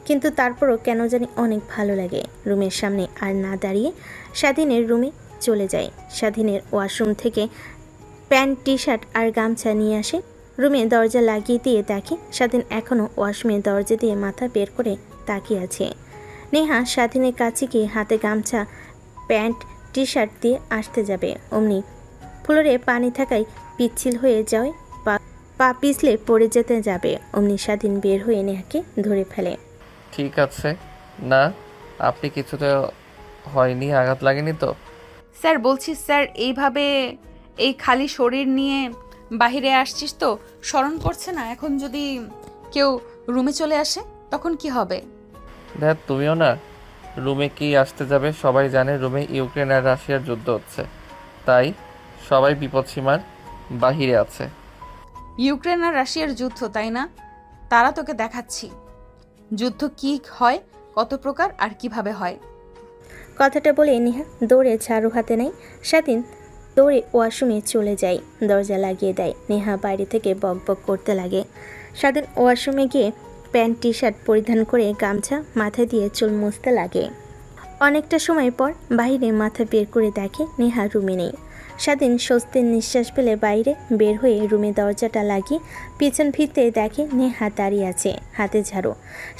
কিন্তু তারপরও কেন জানি অনেক ভালো লাগে। রুমের সামনে আর না দাঁড়িয়ে স্বাধীনের রুমে চলে যায়। স্বাধীনের ওয়াশরুম থেকে প্যান্ট, টি শার্ট আর গামছা নিয়ে আসে। রুমে দরজা লাগিয়ে দিয়ে দেখে স্বাধীন এখনও ওয়াশরুমের দরজা দিয়ে মাথা বের করে তাকিয়ে আছে। নেহা স্বাধীনের কাছে গিয়ে হাতে গামছা, প্যান্ট, টি শার্ট দিয়ে আসতে যাবে, অমনি ফ্লোরে পানি থাকায় পিচ্ছিল হয়ে যায়। পা পিছলে পড়ে যেতে যাবে, অমনি স্বাধীন বের হয়ে নেহাকে ধরে ফেলে। ঠিক আছে না, আপনি কিছুতে হয়নি, আঘাত লাগেনি তো? স্যার বলছি স্যার, এইভাবে এই খালি শরীর নিয়ে বাহিরে আসছিস তো শরম করছে না? এখন যদি কেউ রুমে চলে আসে তখন কি হবে? দেখ, তুমিও না রুমে কি আসতে যাবে? সবাই জানে রুমে ইউক্রেন আর রাশিয়ার যুদ্ধ হচ্ছে, তাই সবাই বিপদসীমার বাহিরে আছে। ইউক্রেন আর রাশিয়ার যুদ্ধ, তাই না? তারা তোকে দেখাচ্ছি যুদ্ধ কি হয়, কত প্রকার আর কিভাবে হয়। কথাটা বলে নেহা দৌড়ে ঝাড়ু হাতে নেয়। স্বাধীন দৌড়ে ওয়াশরুমে চলে যায়, দরজা লাগিয়ে দেয়। নেহা বাইরে থেকে বক বক করতে লাগে। স্বাধীন ওয়াশরুমে গিয়ে প্যান্ট, টি শার্ট পরিধান করে গামছা মাথায় দিয়ে চুল মুছতে লাগে। অনেকটা সময় পর বাইরে মাথা বের করে দেখে নেহা রুমে নেই। স্বাধীন স্বস্তির নিঃশ্বাস ফেলে বাইরে বের হয়ে রুমে দরজাটা লাগিয়ে পিছন ফিরতে দেখে নেহা দাঁড়িয়ে আছে, হাতে ঝাড়ু।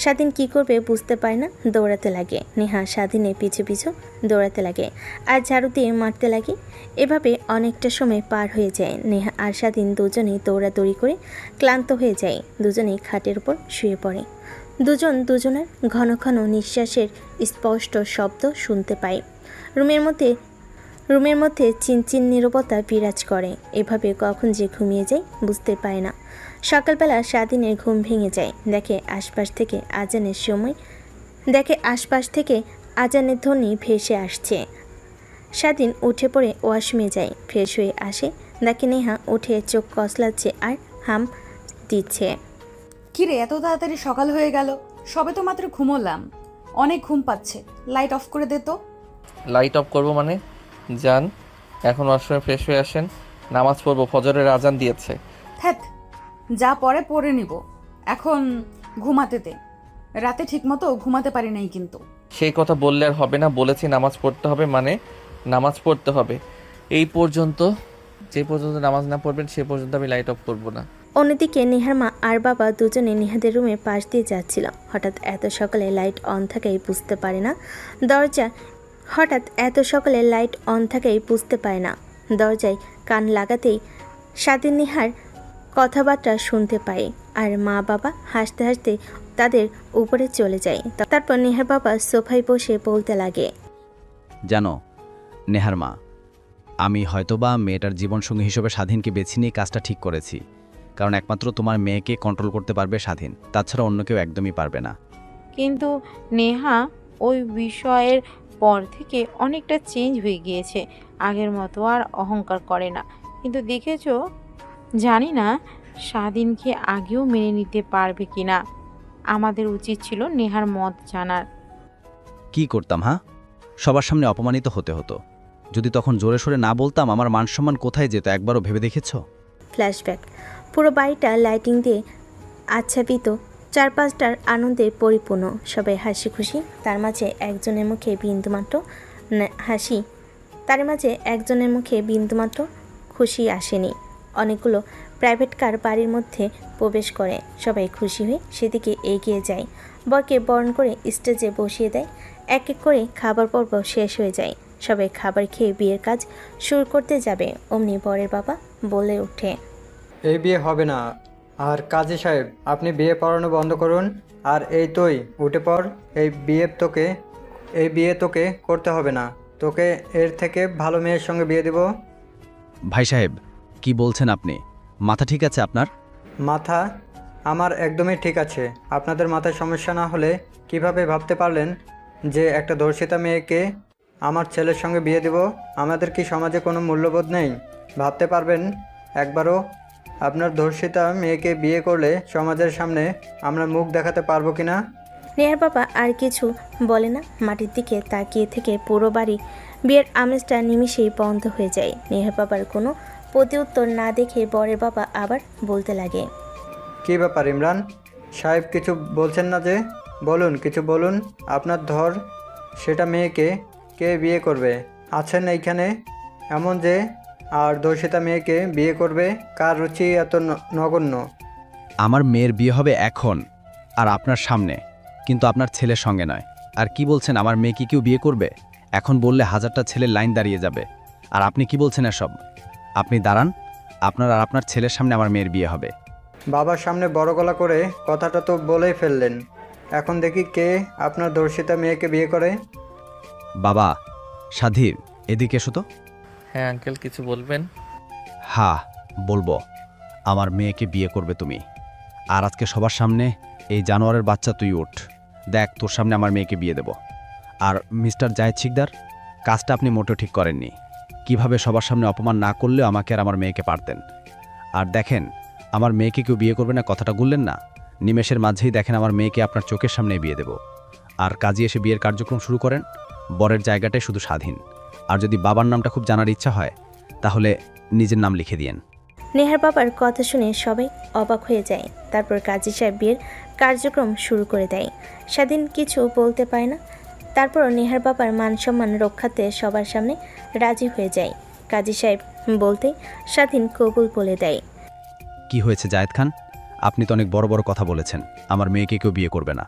স্বাধীন কী করবে বুঝতে পারে না, দৌড়াতে লাগে। নেহা স্বাধীনের পিছু পিছু দৌড়াতে লাগে আর ঝাড়ু দিয়ে মারতে লাগে। এভাবে অনেকটা সময় পার হয়ে যায়। নেহা আর স্বাধীন দুজনেই দৌড়াদৌড়ি করে ক্লান্ত হয়ে যায়। দুজনেই খাটের উপর শুয়ে পড়ে। দুজন দুজনের ঘন ঘন নিঃশ্বাসের স্পষ্ট শব্দ শুনতে পায়। রুমের মধ্যে চিনচিন নীরবতা বিরাজ করে। এভাবে কখন যে ঘুমিয়ে যায় বুঝতে পারে না। সকালবেলা স্বাধীনের ঘুম ভেঙে যায়। দেখে আশপাশ থেকে আজানের ধ্বনি ভেসে আসছে। স্বাধীন উঠে পড়ে ওয়াশরুমে যায়, ফ্রেশ হয়ে আসে। দেখে নেহা উঠে চোখ কসলাচ্ছে আর হাম দিচ্ছে। কিরে, এত তাড়াতাড়ি সকাল হয়ে গেল? সবে তো মাত্র ঘুমোলাম, অনেক ঘুম পাচ্ছে। লাইট অফ করে দে তো। লাইট অফ করবো মানে? যান, এখন ওয়াশরুমে ফ্রেশ হয়ে আসেন, নামাজ পড়বো, ফজরের আজান দিয়েছে। হ্যাঁ, যা পরে নিব, এখন ঘুমাতে দে। রাতে ঠিকমতো ঘুমাতে পারি নাই কিন্তু। সেই কথা বললে আর হবে না, বলেছি নামাজ পড়তে হবে মানে নামাজ পড়তে হবে। এই পর্যন্ত, যে পর্যন্ত নামাজ না পড়বেন সে পর্যন্ত আমি লাইট অফ করবো না। অন্যদিকে নেহার মা আর বাবা দুজনে নেহাদের রুমের পাশ দিয়ে যাচ্ছিল। হঠাৎ এত সকালে লাইট অন থাকায় বুঝতে পারে না দরজায় কান লাগাতেই স্বাধীন নেহার কথাবার্তা শুনতে পায়। আর মা বাবা হাসতে হাসতে তাদের উপরে চলে যায়। তারপর নেহার বাবা সোফায় বসে বলতে লাগে, জানো নেহার মা, আমি হয়তোবা মেয়েটার জীবনসঙ্গী হিসেবে স্বাধীনকে বেছে নিয়ে কাজটা ঠিক করেছি। কারণ একমাত্র তোমার মেয়েকে কন্ট্রোল করতে পারবে স্বাধীন, তাছাড়া অন্য কেউ একদমই পারবে না। কিন্তু নেহা ওই বিষয়ের পর থেকে অনেকটা চেঞ্জ হয়ে গিয়েছে, আগের মতো আর অহংকার করে না। কিন্তু দেখেছো, জানি না স্বাধীনকে আগেও মেনে নিতে পারবে কিনা। আমাদের উচিত ছিল নেহার মত জানার। কি করতাম হ্যাঁ? সবার সামনে অপমানিত হতে হতো। যদি তখন জোরে সোরে না বলতাম, আমার মান সম্মান কোথায় যেত একবারও ভেবে দেখেছো? ফ্ল্যাশব্যাক। পুরো বাড়িটা লাইটিং দিয়ে আচ্ছাদিত, চারপাশটার আনন্দে পরিপূর্ণ, সবাই হাসি খুশি। তার মাঝে একজনের মুখে বিন্দুমাত্র হাসি, তার মাঝে একজনের মুখে বিন্দুমাত্র খুশি আসেনি। অনেকগুলো প্রাইভেট কার বাড়ির মধ্যে প্রবেশ করে, সবাই খুশি হয়ে সেদিকে এগিয়ে যায়। বরকে বরণ করে স্টেজে বসিয়ে দেয়। এক এক করে খাবার পর্ব শেষ হয়ে যায়। সবাই খাবার খেয়ে বিয়ের কাজ শুরু করতে যাবে, অমনি বরের বাবা বলে ওঠে, এই বিয়ে হবে না। আর কাজী সাহেব, আপনি বিয়ে পড়ানো বন্ধ করুন। আর এই তুই উঠে পড়। এই বিয়ে তোকে করতে হবে না। তোকে এর থেকে ভালো মেয়ের সঙ্গে বিয়ে দেব। ভাই সাহেব, কি বলছেন আপনি? মাথা ঠিক আছে আপনার? মাথা আমার একদমই ঠিক আছে। আপনাদের মাথায় সমস্যা না হলে কিভাবে ভাবতে পারলেন যে একটা ধর্ষিতা মেয়েকে আমার ছেলের সঙ্গে বিয়ে দেব? আমাদের কি সমাজে কোনো মূল্যবোধ নেই? ভাবতে পারবেন একবারও? আপনার ধর্ষিতা মেয়েকে বিয়ে করলে সমাজের সামনে আমরা মুখ দেখাতে পারবো কিনা? নেহার বাবা আর কিছু বলে না, মাটির দিকে তাকিয়ে থেকে পুরো বাড়ি বিয়ের আমেজটা নিমিষেই বন্ধ হয়ে যায়। নেহার বাবার কোনো প্রতিউত্তর না দেখে বরের বাবা আবার বলতে লাগে, কী ব্যাপার ইমরান সাহেব, কিছু বলছেন না যে? বলুন, কিছু বলুন। আপনার ধর সেটা মেয়েকে কে বিয়ে করবে আছেন এইখানে এমন যে? আর ধর্ষিতা মেয়েকে বিয়ে করবে কার রুচি এত নগণ্য? আমার মেয়ের বিয়ে হবে এখন, আর আপনার সামনে, কিন্তু আপনার ছেলের সঙ্গে নয়। আর কি বলছেন, আমার মেয়ে কি কেউ বিয়ে করবে? এখন বললে 1000টা ছেলের লাইন দাঁড়িয়ে যাবে। আর আপনি কি বলছেন এসব? আপনি দাঁড়ান, আপনার আর আপনার ছেলের সামনে আমার মেয়ের বিয়ে হবে। বাবার সামনে বড় গলা করে কথাটা তো বলেই ফেললেন। এখন দেখি কে আপনার ধর্ষিতা মেয়েকে বিয়ে করে। বাবা, স্বাধীর, এদিকে এসো তো। হ্যাঁ আঙ্কেল, কিছু বলবেন? হ্যাঁ বলবো, আমার মেয়েকে বিয়ে করবে তুমি। আর আজকে সবার সামনে এই জানোয়ারের বাচ্চা তুই উঠ, দেখ তোর সামনে আমার মেয়েকে বিয়ে দেব। আর মিস্টার জায়েদ শিকদার, কাজটা আপনি মোটেও ঠিক করেননি। কিভাবে সবার সামনে অপমান না করলেও আমাকে আর আমার মেয়েকে পারতেন। আর দেখেন, আমার মেয়েকে কেউ বিয়ে করবে না কথাটা বললেন না, নিমেষের মাঝেই দেখেন আমার মেয়েকে আপনার চোখের সামনে বিয়ে দেব। আর কাজী এসে বিয়ের কার্যক্রম শুরু করেন। বরের জায়গাটাই শুধু স্বাধীন। আর যদি বাবার নামটা খুব জানার ইচ্ছা হয় তাহলে নিজের নাম লিখে দিয়েন। নেহার বাবার কথা শুনে সবাই অবাক হয়ে যায়। তারপর কাজী সাহেব বিয়ের কার্যক্রম শুরু করে দেয়। স্বাধীন কিছু বলতে পারে না। তারপর নেহার বাবার মান সম্মান রক্ষাতে সবার সামনে রাজি হয়ে যায়। কাজী সাহেব বলতেই স্বাধীন কবুল বলে দেয়। কি হয়েছে জায়েদ খান, আপনি তো অনেক বড় বড় কথা বলেছেন আমার মেয়েকে কেউ বিয়ে করবে না।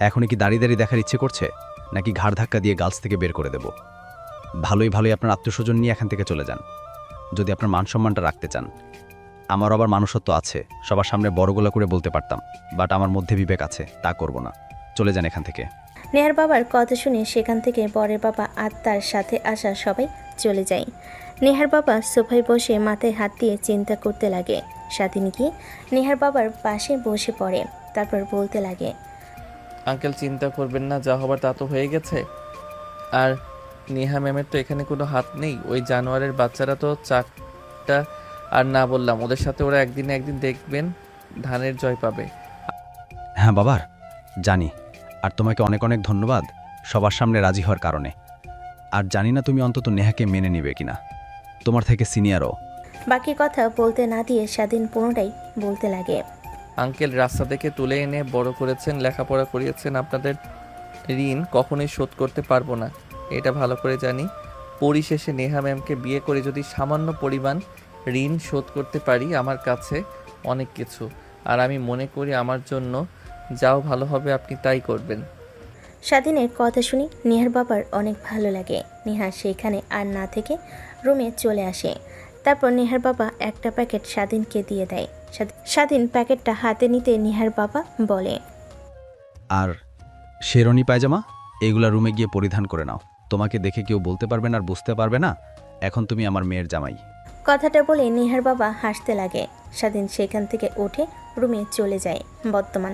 এখনই কি দাঁড়িয়ে দাঁড়িয়ে দেখার ইচ্ছে করছে, নাকি ঘাড় ধাক্কা দিয়ে গার্লস থেকে বের করে দেব? ভালোই আপনার আত্মস্বজন নিয়ে এখান থেকে চলে যান, যদি আপনার মান সম্মানটা রাখতে চান। আমার আবার মানুষত্ব আছে, সবার সামনে বড় গলা করে বলতে পারতাম, বাট আমার মধ্যে বিবেক আছে, তা করব না। চলে যান এখান থেকে। নেহার বাবার কথা শুনে সেখান থেকে বরের বাবা আর তার সাথে আসা সবাই চলে যায়। নেহার বাবা সোফায় বসে মাথায় হাত দিয়ে চিন্তা করতে লাগে। স্বাধীন গিয়ে নেহার বাবার পাশে বসে পড়ে, তারপর বলতে লাগে, আঙ্কেল চিন্তা করবেন না, যা হবার তা তো হয়ে গেছে। আর নেহা ম্যামের তো এখানে কোনো হাত নেই। ওই জানোয়ারের বাচ্চারা তো চারটা, আর না বললাম ওদের সাথে ওরা একদিন দেখবেন ধানের জয় পাবে। হ্যাঁ বাবার, জানি। আর তোমাকে অনেক অনেক ধন্যবাদ সবার সামনে রাজি হওয়ার কারণে। আর জানি না তুমি অন্তত নেহাকে মেনে নিবে কিনা, তোমার থেকে সিনিয়রও। বাকি কথা বলতে না দিয়ে স্বাধীন পুনরায় বলতে লাগে, আঙ্কেল রাস্তা থেকে তুলে এনে বড় করেছেন, লেখাপড়া করিয়েছেন, আপনাদের ঋণ কখনোই শোধ করতে পারবো না, এটা ভালো করে জানি। পরিশেষে নেহা ম্যামকে বিয়ে করে যদি সামান্য পরিমাণ ঋণ শোধ করতে পারি, আমার কাছে অনেক কিছু। আর আমি মনে করি আমার জন্য যাও ভালো হবে, আপনি তাই করবেন। স্বাধীনের কথা শুনি নেহার বাবার অনেক ভালো লাগে। নেহা সেখানে আর না থেকে রুমে চলে আসে। তারপর নেহার বাবা একটা প্যাকেট স্বাধীনকে দিয়ে দেয়। স্বাধীন প্যাকেটটা হাতে নিতে নেহার বাবা বলে, আর শেরনি পায়জামা এগুলা রুমে গিয়ে পরিধান করে নাও, তোমাকে দেখে কেউ বলতে পারবে না আর বুঝতে পারবে না এখন তুমি আমার মেয়ের জামাই। কথাটা বলে নেহার বাবা হাসতে লাগে। স্বাধীন সেখান থেকে উঠে রুমে চলে যায়। বর্তমান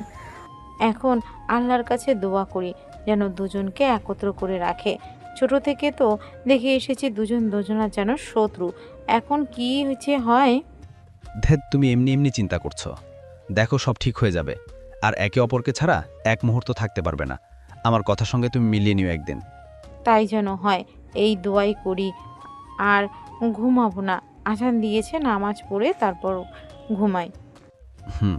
এখন আল্লাহর কাছে দোয়া করি যেন দুজনকে একত্র করে রাখে। ছোট থেকে তো দেখে এসেছি দুজন দুজনার যেন শত্রু। এখন কি হয়েছে হয়। ধ্যাত, তুমি এমনি এমনি চিন্তা করছো। দেখো, সব ঠিক হয়ে যাবে। আর একে অপরকে ছাড়া এক মুহূর্ত থাকতে পারবে না। আমার কথার সঙ্গে তুমি মিলিয়ে নিও একদিন। তাই যেন হয়, এই দোয়াই করি। আর ঘুমাবো না, আজান দিয়েছে, নামাজ পড়ে তারপর ঘুমাই। হুম।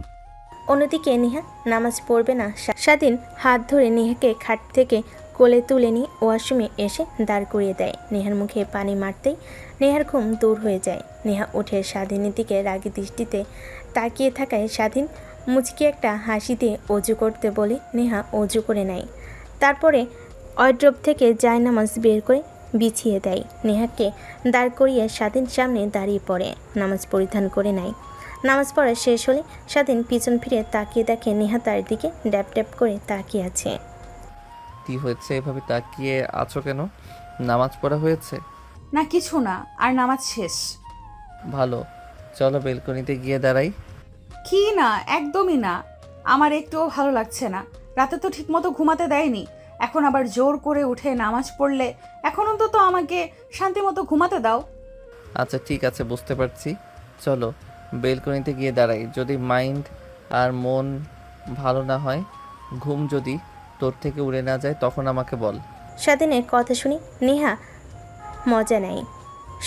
অন্যদিকে নেহা নামাজ পড়বে না। স্বাধীন হাত ধরে নেহাকে খাট থেকে কোলে তুলে নিয়ে ওয়াশরুমে এসে দাঁড় করিয়ে দেয়। নেহার মুখে পানি মারতেই নেহার ঘুম দূর হয়ে যায়। নেহা উঠে স্বাধীনের দিকে রাগী দৃষ্টিতে তাকিয়ে থাকায় স্বাধীন মুচকি একটা হাসি দিয়ে অজু করতে বলে নেহা অজু করে নেয়। তারপরে ওয়ার্ড্রোব থেকে জায়নামাজ বের করে বিছিয়ে দেয়। নেহাকে দাঁড় করিয়ে স্বাধীন সামনে দাঁড়িয়ে পড়ে, নামাজ পরিধান করে নেয়। নামাজ পড়া শেষ হলে স্বাধীন পিছন ফিরে তাকিয়ে দেখে নেহা তার দিকে ড্যাপ ড্যাপ করে তাকিয়ে আছে। কি হয়েছে, এভাবে তাকিয়ে আছো কেন? নামাজ পড়া হয়েছে? না কিছু না, আর নামাজ শেষ। ভালো, চলো বেলকনিতে গিয়ে দাঁড়াই। কি না, একদমই না। আমার একটুও ভালো লাগছে না। রাতে তো ঠিকমতো ঘুমাতে দেয়নি, এখন আবার জোর করে উঠে নামাজ পড়লে এখন অন্তত আমাকে শান্তিমতো ঘুমাতে দাও। আচ্ছা ঠিক আছে, বুঝতে পারছি। চলো বেলকনিতে গিয়ে দাঁড়াই। যদি মাইন্ড আর মন ভালো না হয়, ঘুম যদি তোর থেকে উড়ে না যায়, তখন আমাকে বল। স্বাধীনের কথা শুনে নেহা মজা নেয়।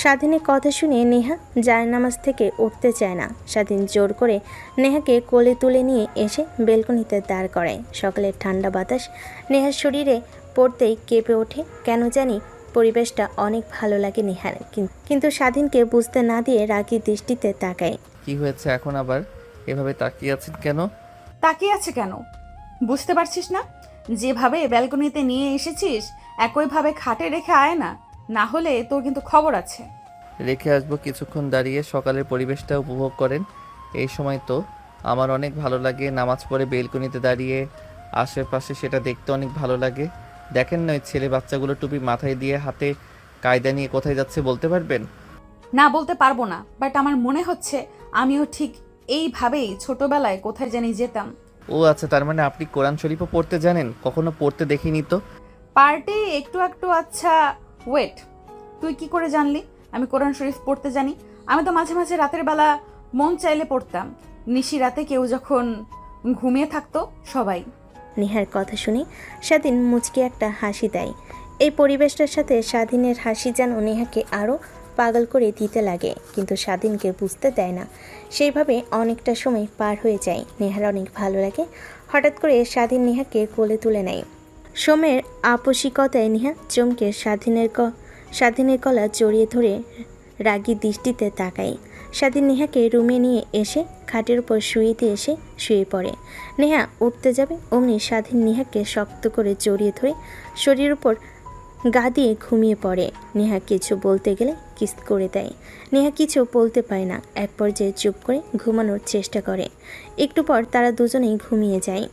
স্বাধীনের কথা শুনে নেহা জায়নামাজ থেকে উঠতে চায় না। স্বাধীন জোর করে নেহাকে কোলে তুলে নিয়ে এসে বেলকনিতে দাঁড় করায়। সকালের ঠান্ডা বাতাস নেহার শরীরে পড়তেই কেঁপে ওঠে। কেন জানি পরিবেশটা অনেক ভালো লাগে নেহার, কিন্তু স্বাধীনকে বুঝতে না দিয়ে রাগী দৃষ্টিতে তাকায়। কি হয়েছে এখন আবার এভাবে তাকিয়ে আছেন কেন? তাকিয়ে আছে কেন বুঝতে পারছিস না? যেভাবে ব্যালকনিতে নিয়ে এসেছিস একইভাবে খাটে রেখে আয় না, না হলে তোর কিন্তু খবর আছে। রেখে আসবো, কিছুক্ষণ দাঁড়িয়ে সকালের পরিবেশটা উপভোগ করেন। এই সময় তো আমার অনেক ভালো লাগে, নামাজ পড়ে বেলকনিতে দাঁড়িয়ে আশেপাশে সেটা দেখতে অনেক ভালো লাগে। দেখেন না ওই ছেলে বাচ্চাগুলো টুপি মাথায় দিয়ে হাতে কায়দা নিয়ে কোথায় যাচ্ছে, বলতে পারবেন? না বলতে পারবো না, বাট আমার মনে হচ্ছে আমিও ঠিক এইভাবেই ছোটবেলায় কোথায় জানি যেতাম। ও আচ্ছা, তার মানে আপনি কোরআন শরীফও পড়তে জানেন? কখনো পড়তে দেখিনি তো। পার্টি একটু একটু। আচ্ছা ওয়েট, তুই কি করে জানলি আমি কোরআন শরীফ পড়তে জানি? আমি তো মাঝে মাঝে রাতের বেলা মন চাইলে পড়তাম, নিশি রাতে কেউ যখন ঘুমিয়ে থাকতো সবাই। নেহার কথা শুনে স্বাধীন মুচকি একটা হাসি দেয়। এই পরিবেশটার সাথে স্বাধীনের হাসি যেন নেহাকে আরও পাগল করে দিতে লাগে, কিন্তু স্বাধীনকে বুঝতে দেয় না। সেইভাবে অনেকটা সময় পার হয়ে যায়। নেহার অনেক ভালো লাগে। হঠাৎ করে স্বাধীন নেহাকে কোলে তুলে নেয়। সোমের আপসিকতায় নেহা চমকে স্বাধীনের গলা জড়িয়ে ধরে রাগী দৃষ্টিতে তাকায়। স্বাধীন নেহাকে রুমে নিয়ে এসে খাটের উপর শুয়ে দিয়ে এসে শুয়ে পড়ে। নেহা উঠতে যাবে, অমনি স্বাধীন নেহাকে শক্ত করে জড়িয়ে ধরে শরীরের উপর গা দিয়ে ঘুমিয়ে পড়ে। নেহা কিছু বলতে গেলে কিস করে দেয়। নেহা কিছু বলতে পারে না, এক পর্যায়ে চুপ করে ঘুমানোর চেষ্টা করে। একটু পর তারা দুজনেই ঘুমিয়ে যায়।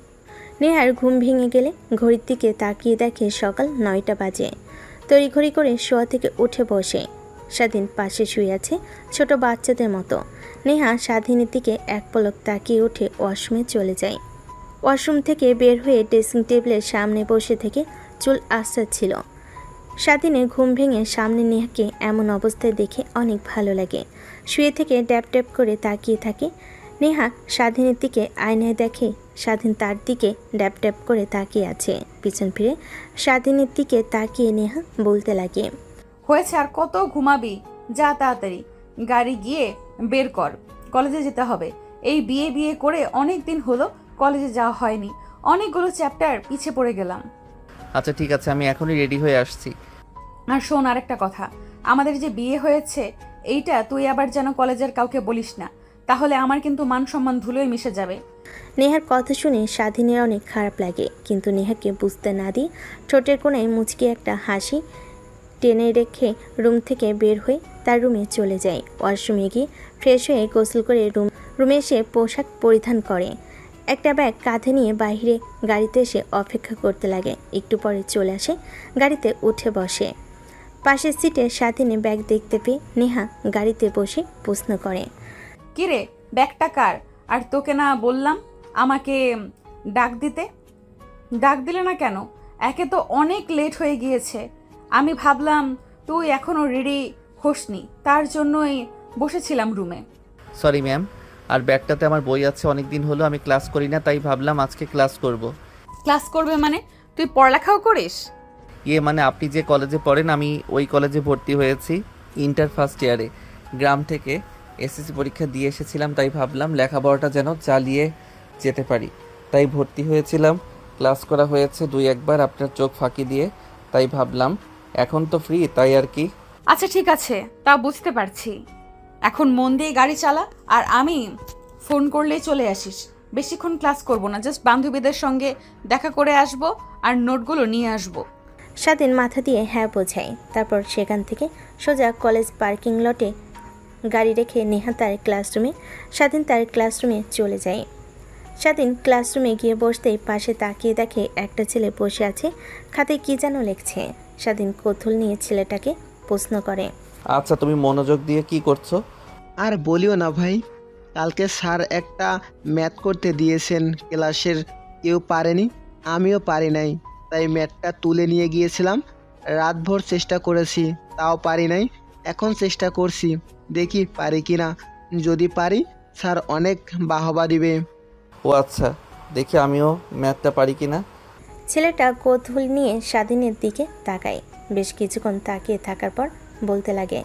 নেহার ঘুম ভেঙে গেলে ঘড়ির দিকে তাকিয়ে দেখে সকাল 9টা বাজে। তড়িঘড়ি করে শোয়া থেকে উঠে বসে। স্বাধীন পাশে শুয়ে আছে ছোট বাচ্চাদের মতো। নেহা স্বাধীনের দিকে এক পলক তাকিয়ে উঠে ওয়াশরুমে চলে যায়। ওয়াশরুম থেকে বের হয়ে ড্রেসিং টেবিলের সামনে বসে থেকে চুল আঁচড়াচ্ছিল। স্বাধীনের ঘুম ভেঙে সামনে নেহাকে এমন অবস্থায় দেখে অনেক ভালো লাগে। শুয়ে থেকে ড্যাপ ড্যাপ করে তাকিয়ে থাকে। নেহা স্বাধীনের দিকে আয়নায় দেখে স্বাধীন তার দিকে ড্যাপ ড্যাপ করে তাকিয়ে আছে। পিছন ফিরে স্বাধীনের দিকে তাকিয়ে নেহা বলতে লাগে, হয়েছে, আর কত ঘুমাবি? যা তাড়াতাড়ি গাড়ি গিয়ে বের কর, কলেজে যেতে হবে। এই বিয়ে বিয়ে করে অনেক দিন হলো কলেজে যাওয়া হয়নি, অনেকগুলো চ্যাপ্টার পিছে পড়ে গেলাম। আচ্ছা ঠিক আছে, আমি এখনই রেডি হয়ে আসছি। আর শোন আরেকটা কথা, আমাদের যে বিয়ে হয়েছে এইটা তুই আবার যেন কলেজের কাউকে বলিস না, তাহলে আমার কিন্তু মান সম্মান ধুলোয় মিশে যাবে। নেহার কথা শুনে স্বাধীনের অনেক খারাপ লাগে, কিন্তু নেহাকে বুঝতে না দিয়ে ঠোঁটের কোণায় মুচকি একটা হাসি টেনে রেখে রুম থেকে বের হয়ে তার রুমে চলে যায়। ওয়াশরুমে গিয়ে ফ্রেশ হয়ে গোসল করে রুমে এসে পোশাক পরিধান করে। একটা ব্যাগ কাঁধে নিয়ে বাইরে গাড়িতে এসে অপেক্ষা করতে লাগে। একটু পরে চলে আসে, গাড়িতে উঠে বসে। পাশের সিটে স্বাধীনে ব্যাগ দেখতে পেয়ে নেহা গাড়িতে বসে প্রশ্ন করে। কিরে ব্যাগটা কার? আর তোকে না বললাম আমাকে ডাক দিতে? ডাক দিলে না কেন? একে তো অনেক লেট হয়ে গিয়েছে। আমি ভাবলাম তুই এখনও রেডি হোসনি, তার জন্যই বসেছিলাম রুমে। সরি ম্যাম, আর ব্যাগটাতে আমার বই আছে, অনেক দিন হলো আমি ক্লাস করি না, তাই ভাবলাম আজকে ক্লাস করব। ক্লাস করবে মানে? তুই পড়ালেখাও করিস? মানে আপনি যে কলেজে পড়েন আমি ওই কলেজে ভর্তি হয়েছি ইন্টার ফার্স্ট ইয়ারে। গ্রাম থেকে এসএসসি পরীক্ষা দিয়ে এসেছিলাম, তাই ভাবলাম লেখাপড়াটা যেন চালিয়ে যেতে পারি, তাই ভর্তি হয়েছিলাম। ক্লাস করা হয়েছে 2-1 বার আপনার চোখ ফাঁকি দিয়ে, তাই ভাবলাম এখন তো ফ্রি, তাই আর কি। আচ্ছা ঠিক আছে, তা বুঝতে পারছি। এখন মন দিয়ে গাড়ি চালা, আর আমি ফোন করলেই চলে আসিস। বেশিক্ষণ ক্লাস করব না, জাস্ট বান্ধবীদের সঙ্গে দেখা করে আসব আর নোটগুলো নিয়ে আসব। স্বাধীন মাথা দিয়ে হ্যাঁ বোঝায়। তারপর সেখান থেকে সোজা কলেজ পার্কিং লটে গাড়ি রেখে নেহা তার ক্লাসরুমে, স্বাধীন তার ক্লাসরুমে চলে যায়। স্বাধীন ক্লাসরুমে গিয়ে বসতেই পাশে তাকিয়ে দেখে একটা ছেলে বসে আছে, খাতায় কী যেন লিখছে। স্বাধীন কৌতূহল নিয়ে ছেলেটাকে প্রশ্ন করে। আচ্ছা তুমি মনোযোগ দিয়ে কি করছো? আর বলিও না ভাই, কালকে স্যার একটা ম্যাথ করতে দিয়েছেন, ক্লাসের কেউ পারেনি, আমিও পারি নাই, তাই ম্যাথটা তুলে নিয়ে গিয়েছিলাম। রাতভর চেষ্টা করেছি, তাও পারি নাই। এখন চেষ্টা করছি, দেখি পারি কি না। যদি পারি স্যার অনেক বাহবা দিবে। ও আচ্ছা, দেখি আমিও ম্যাথটা পারি কি না। ছেলেটা কৌতূহল নিয়ে স্বাধীনের দিকে তাকায়। বেশ কিছুক্ষণ তাকিয়ে থাকার পর বলতে লাগে।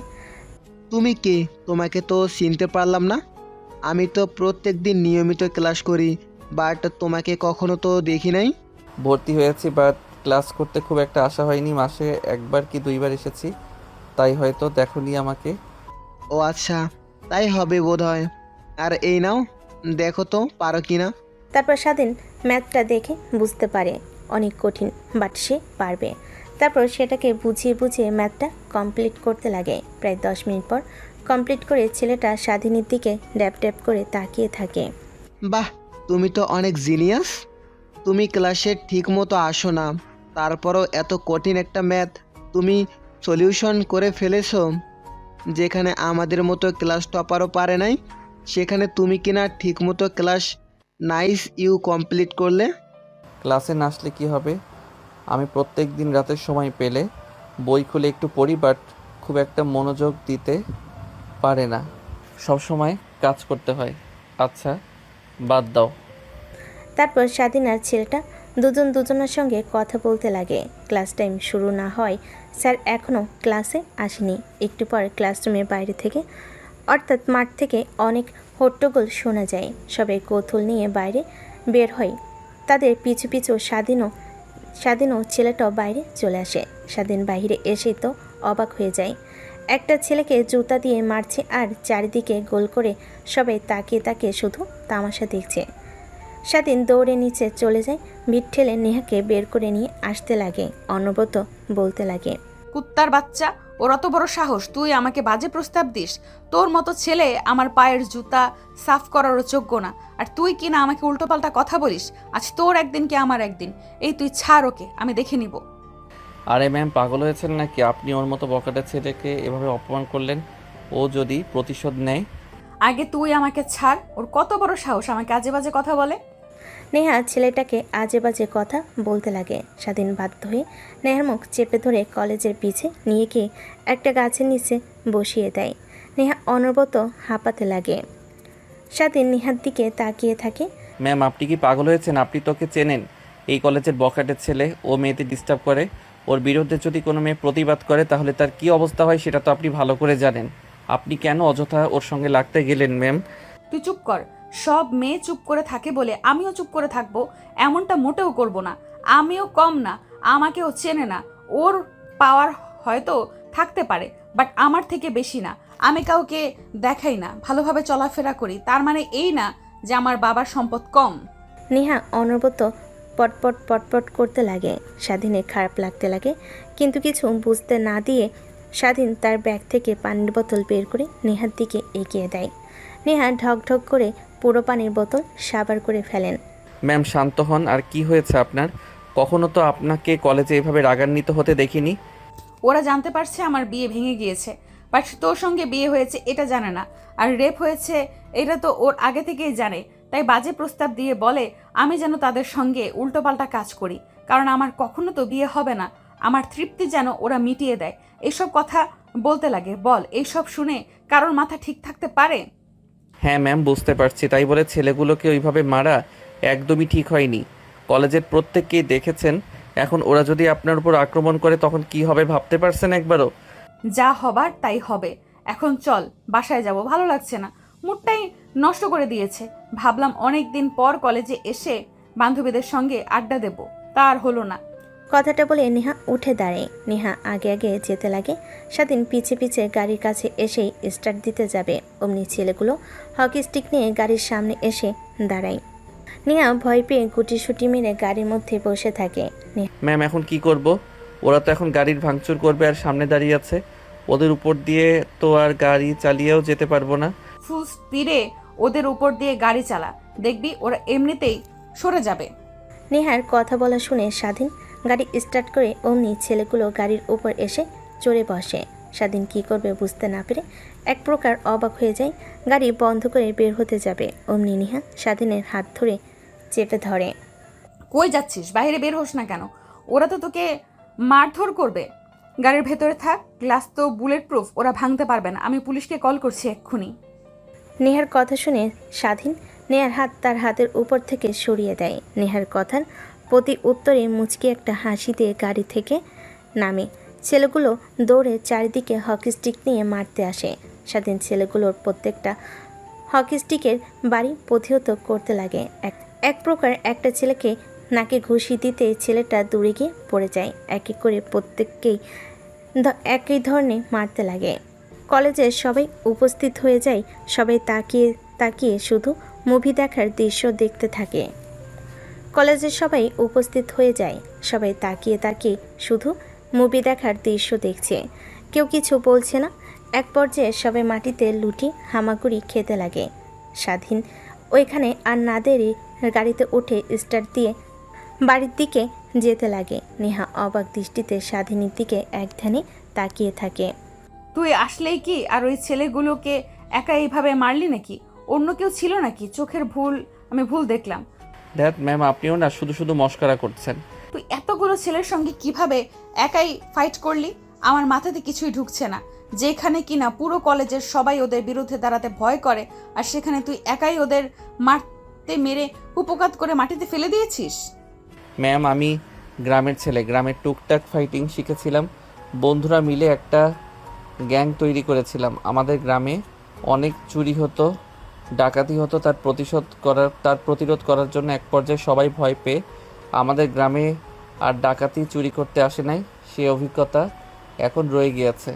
তুমি কে? তোমাকে তো চিনতে পারলাম না। আমি তো প্রত্যেক দিন নিয়মিত ক্লাস করি, বাট তোমাকে কখনো তো দেখি নাই। ভর্তি হয়েছি, বাট ক্লাস করতে খুব একটা আশা হয়নি, মাসে 1বার কি 2বার এসেছি, তাই হয়তো দেখোনি আমাকে। ও আচ্ছা, তাই হবে বোধহয়। আর এই নাও, দেখো তো পারো কি না। তারপর স্বাধীন ম্যাথটা দেখে বুঝতে পারে অনেক কঠিন, বাট সে পারবে। তারপর সেটাকে বুঝিয়ে বুঝিয়ে ম্যাথটা কমপ্লিট করতে লাগে। প্রায় 10 মিনিট পর কমপ্লিট করে ছেলেটা স্বাধীনের দিকে ড্যাপ ড্যাপ করে তাকিয়ে থাকে। বাহ, তুমি তো অনেক জিনিয়াস। তুমি ক্লাসে ঠিক মতো আসো না, তারপরও এত কঠিন একটা ম্যাথ তুমি সলিউশন করে ফেলেছো। যেখানে আমাদের মতো ক্লাস টপারও পারে নাই, সেখানে তুমি কিনা ঠিক মতো ক্লাস নাইস ইউ কমপ্লিট করলে। ক্লাসে না আসলে কী হবে? আমি প্রত্যেক দিন রাতের সময় পেলে বই খুলে একটু পড়ি, বাট খুব একটা মনোযোগ দিতে পারে না, সব সময় কাজ করতে হয়। আচ্ছা বাদ দাও। তারপর স্বাধীন আর ছেলেটা দুজনের সঙ্গে কথা বলতে লাগে। ক্লাস টাইম শুরু না হয় স্যার এখনও ক্লাসে আসেনি। একটু পর ক্লাসরুমের বাইরে থেকে অর্থাৎ মাঠ থেকে অনেক হট্টগোল শোনা যায়। সবাই কৌতূহল নিয়ে বাইরে বের হয়। তাদের পিছু পিছু স্বাধীনও ছেলেটাও বাইরে চলে আসে। স্বাধীন বাইরে এসেই তো অবাক হয়ে যায়। একটা ছেলেকে জুতা দিয়ে মারছে আর চারিদিকে গোল করে সবাই তাকিয়ে তাকিয়ে শুধু তামাশা দেখছে। স্বাধীন দৌড়ে নিচে চলে যায়, ভিড় ঠেলে নেহাকে বের করে নিয়ে আসতে লাগে। অনবরত বলতে লাগে। কুত্তার বাচ্চা, ওর অত বড় সাহস, তুই আমাকে বাজে প্রস্তাব দিস? তোর মতো ছেলে আমার পায়ের জুতা সাফ করারও যোগ্য না, আর তুই কি না আমাকে উল্টোপাল্টা কথা বলিস? আজ তোর একদিন কি আমার একদিন। এই তুই ছাড় ওকে, আমি দেখে নিব। আরে ম্যাম পাগল হয়েছেন নাকি? আপনি ওর মতো বকাটা ছেলেকে এভাবে অপমান করলেন, ও যদি প্রতিশোধ নেয়। আগে তুই আমাকে ছাড়, ওর কত বড় সাহস আমাকে আজে বাজে কথা বলে। নেহা ছেলেটাকে আজে বাজে কথা বলতে লাগে। স্বাধীন বাধ্য হয়ে নেহার মুখ চেপে ধরে কলেজের পিছে নিয়ে গিয়ে একটা গাছের নিচে বসিয়ে দেয়। নেহা অনবরত হাঁপাতে লাগে। স্বাধীন নেহার দিকে তাকিয়ে থাকে। ম্যাম আপনি কি পাগল হয়েছেন? আপনি তোকে চেনেন? এই কলেজের বকাটের ছেলে, ও মেয়েদের ডিস্টার্ব করে। ওর বিরুদ্ধে যদি কোনো মেয়ে প্রতিবাদ করে তাহলে তার কি অবস্থা হয় সেটা তো আপনি ভালো করে জানেন। আপনি কেন অযথা ওর সঙ্গে লাগতে গেলেন ম্যাম? তুই চুপ কর। সব মেয়ে চুপ করে থাকে বলে আমিও চুপ করে থাকবো? এমনটা মোটেও করব না। আমিও কম না, আমাকেও চেনে না। ওর পাওয়ার হয়তো থাকতে পারে, বাট আমার থেকে বেশি না। আমি কাউকে দেখাই না, ভালোভাবে চলাফেরা করি, তার মানে এই না যে আমার বাবার সম্পদ কম। নেহা অনবরত পটপট পটপট করতে লাগে। স্বাধীনের খারাপ লাগতে লাগে, কিন্তু কিছু বুঝতে না দিয়ে স্বাধীন তার ব্যাগ থেকে পানির বোতল বের করে নেহার দিকে এগিয়ে দেয়। নেহা ঢক ঢক করে পুরো পানির বোতল সাবার করে ফেলেন। ম্যাম শান্ত হন। আর কি হয়েছে আপনার? কখনো তো আপনাকে কলেজে এভাবে রাগান্বিত হতে দেখিনি। ওরা জানতে পারছে আমার বিয়ে ভেঙে গিয়েছে, বাট তোর সঙ্গে বিয়ে হয়েছে এটা জানে না, আর রেপ হয়েছে এটা তো ওর আগে থেকেই জানে। তাই বাজে প্রস্তাব দিয়ে বলে আমি যেন তাদের সঙ্গে উল্টোপাল্টা কাজ করি, কারণ আমার কখনো তো বিয়ে হবে না, আমার তৃপ্তি যেন ওরা মিটিয়ে দেয়। এসব কথা বলতে লাগে। বল, এইসব শুনে কারোর মাথা ঠিক থাকতে পারে? হ্যাঁ ম্যাম, বুঝতে পারছি। তাই বলে ছেলেগুলোকে ওইভাবে মারা একদমই ঠিক হয়নি। কলেজের প্রত্যেককেই দেখেছেন। এখন ওরা যদি আপনার উপর আক্রমণ করে তখন কি হবে ভাবতে পারছেন একবারও? যা হবার তাই হবে। এখন চল, বাসায় যাব, ভালো লাগছে না, মুডটাই নষ্ট করে দিয়েছে। ভাবলাম অনেক দিন পর কলেজে এসে বান্ধবীদের সঙ্গে আড্ডা দেব, তা আর হলো না। কথাটা বলে নেহা উঠে দাঁড়ায়। নেহা আগে আগে যেতে লাগে। স্বাধীন পিছে পিছে গাড়ির কাছে এসেই স্টার্ট দিতে যাবে, অমনি ছেলেগুলো হকি স্টিক নিয়ে গাড়ির সামনে এসে দাঁড়ায়। নেহা ভয় পেয়ে গুটিসুটি মেরে গাড়ির মধ্যে বসে থাকে। ম্যাম, এখন কি করব? ওরা তো এখন গাড়ির ভাঙচুর করবে আর সামনে দাঁড়িয়ে আছে। ওদের উপর দিয়ে তো আর গাড়ি চালিয়েও যেতে পারবো না। ফুল স্পিডে ওদের উপর দিয়ে গাড়ি চালা, দেখবি ওরা এমনিতেই সরে যাবে। নেহার কথা বলা শুনে স্বাধীন গাড়ি স্টার্ট করে অমনি ছেলেগুলো গাড়ির উপর এসে চড়ে বসে। স্বাধীন কী করবে বুঝতে না পেরে এক প্রকার অবাক হয়ে যায়। গাড়ি বন্ধ করে বের হতে যাবে, অমনি নেহা স্বাধীনের হাত ধরে চেপে ধরে। কই যাচ্ছিস? বাইরে বের হোস না কেন? ওরা তো তোকে মারধর করবে। গাড়ির ভেতরে থাক, গ্লাস তো বুলেট প্রুফ, ওরা ভাঙতে পারবে না। আমি পুলিশকে কল করছি এক্ষুনি। নেহার কথা শুনে স্বাধীন নেহার হাত তার হাতের উপর থেকে সরিয়ে দেয়। নেহার কথার প্রতি উত্তরে মুচকি একটা হাসি দিয়ে গাড়ি থেকে নামে। ছেলেগুলো দৌড়ে চারিদিকে হকি স্টিক নিয়ে মারতে আসে। স্বাধীন ছেলেগুলোর প্রত্যেকটা হকি স্টিকের বাড়ি প্রতিহত করতে লাগে। এক প্রকার একটা ছেলেকে নাকে ঘুষি দিতে ছেলেটা দূরে গিয়ে পড়ে যায়। এক এক করে প্রত্যেককেই একই ধরনের মারতে লাগে। কলেজে সবাই উপস্থিত হয়ে যায়। সবাই তাকিয়ে তাকিয়ে শুধু মুভি দেখার দৃশ্য দেখতে থাকে। কলেজের সবাই উপস্থিত হয়ে যায়। সবাই তাকিয়ে তাকিয়ে শুধু মুভি দেখার দৃশ্য দেখছে, কেউ কিছু বলছে না। এক পর্যায়ে সবাই মাটিতে লুটি হামাগুড়ি খেতে লাগে। স্বাধীন ওইখানে আর না দেরি গাড়িতে উঠে স্টার্ট দিয়ে বাড়ির দিকে যেতে লাগে। নেহা অবাক দৃষ্টিতে স্বাধীনের দিকে এক ধ্যানে তাকিয়ে থাকে। তুই আসলেই কি আর ওই ছেলেগুলোকে একা এইভাবে মারলি নাকি? অন্য কেউ ছিল নাকি? চোখের ভুল, আমি ভুল দেখলাম। দ্যাট ম্যাম, আপনিও না শুধু শুধু মস্করা করছেন। তুই এতগুলো ছেলের সঙ্গে কিভাবে একাই ফাইট করলি? আমার মাথাতে কিছুই ঢুকছে না। যেখানে কিনা পুরো কলেজের সবাই ওদের বিরুদ্ধে দাঁড়াতে ভয় করে, আর সেখানে তুই একাই ওদের মারতে মেরে উপকাত করে মাটিতে ফেলে দিয়েছিস। ম্যাম, আমি গ্রামের ছেলে, গ্রামের টুকটাক ফাইটিং শিখেছিলাম। বন্ধুরা মিলে একটা গ্যাং তৈরি করেছিলাম। আমাদের গ্রামে অনেক চুরি হতো, ডাকাতি হতো। তার প্রতিরোধ করার জন্য এক পর্যায়ে সবাই ভয় পেয়ে আমাদের গ্রামে আর ডাকাতি চুরি করতে আসে নাই। সেই অভিজ্ঞতা এখন রয়ে গিয়েছে।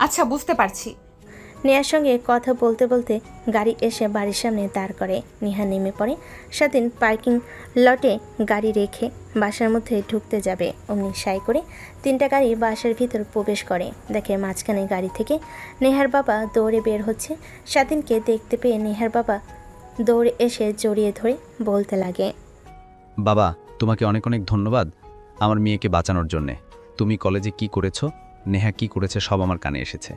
আচ্ছা, বুঝতে পারছি। নেহার সঙ্গে কথা বলতে বলতে গাড়ি এসে বাড়ির সামনে দাঁড় করে। নেহা নেমে পড়ে। স্বাধীন পার্কিং লটে গাড়ি রেখে বাসার মধ্যে ঢুকতে যাবে, অমনি সাই করে তিনটা গাড়ি বাসার ভিতর প্রবেশ করে। দেখে মাঝখানে গাড়ি থেকে নেহার বাবা দৌড়ে বের হচ্ছে। স্বাধীনকে দেখতে পেয়ে নেহার বাবা দৌড়ে এসে জড়িয়ে ধরে বলতে লাগে, বাবা, তোমাকে অনেক অনেক ধন্যবাদ আমার মেয়েকে বাঁচানোর জন্যে। তুমি কলেজে কি করেছো, নেহা কি করেছে সব আমার কানে এসেছে।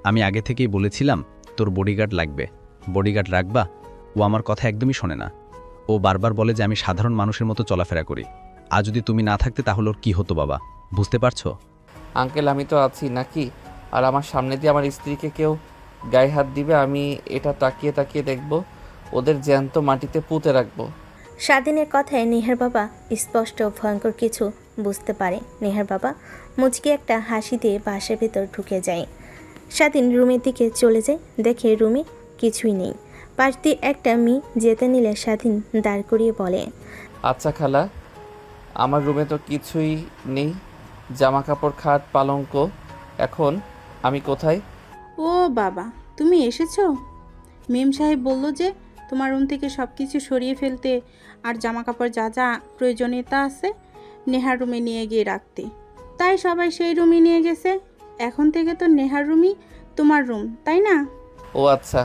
আমি আগে থেকেই বলেছিলাম তোর বডিগার্ড লাগবে, বডিগার্ড রাখবা। ও আমার কথা একদমই শোনে না। ও বারবার বলে যে আমি সাধারণ মানুষের মতো চলাফেরা করি। আর যদি তুমি না থাকতে তাহলে ওর কী হতো বাবা, বুঝতে পারছো? আঙ্কেল, আমি তো আছি নাকি? আর আমার সামনে দিয়ে আমার স্ত্রীকে কেউ গায়ে হাত দিবে, আমি এটা তাকিয়ে তাকিয়ে দেখব। ওদের জ্যান্ত মাটিতে পুঁতে রাখবো। স্বাধীনের কথায় নেহার বাবা স্পষ্ট ভয়ঙ্কর কিছু বুঝতে পারে। নেহার বাবা মুচকি একটা হাসি দিয়ে বাসার ভেতর ঢুকে যায়। স্বাধীন রুমের দিকে চলে যায়, দেখে রুমে কিছুই নেই। পাশ দিয়ে একটা মেয়ে যেতে নিলে স্বাধীন দাঁড় করিয়ে বলে, আচ্ছা খালা, আমার রুমে তো কিছুই নেই, জামা কাপড়, খাট, পালঙ্ক। এখন আমি কোথায়? ও বাবা, তুমি এসেছো? মেম সাহেব বলল যে তোমার রুম থেকে সব কিছু সরিয়ে ফেলতে আর জামা কাপড় যা যা প্রয়োজনীয়তা আছে নেহার রুমে নিয়ে গিয়ে রাখতে। তাই সবাই সেই রুমে নিয়ে গেছে। এখন থেকে তো নেহার রুমই তোমার রুম, তাই না? ও আচ্ছা।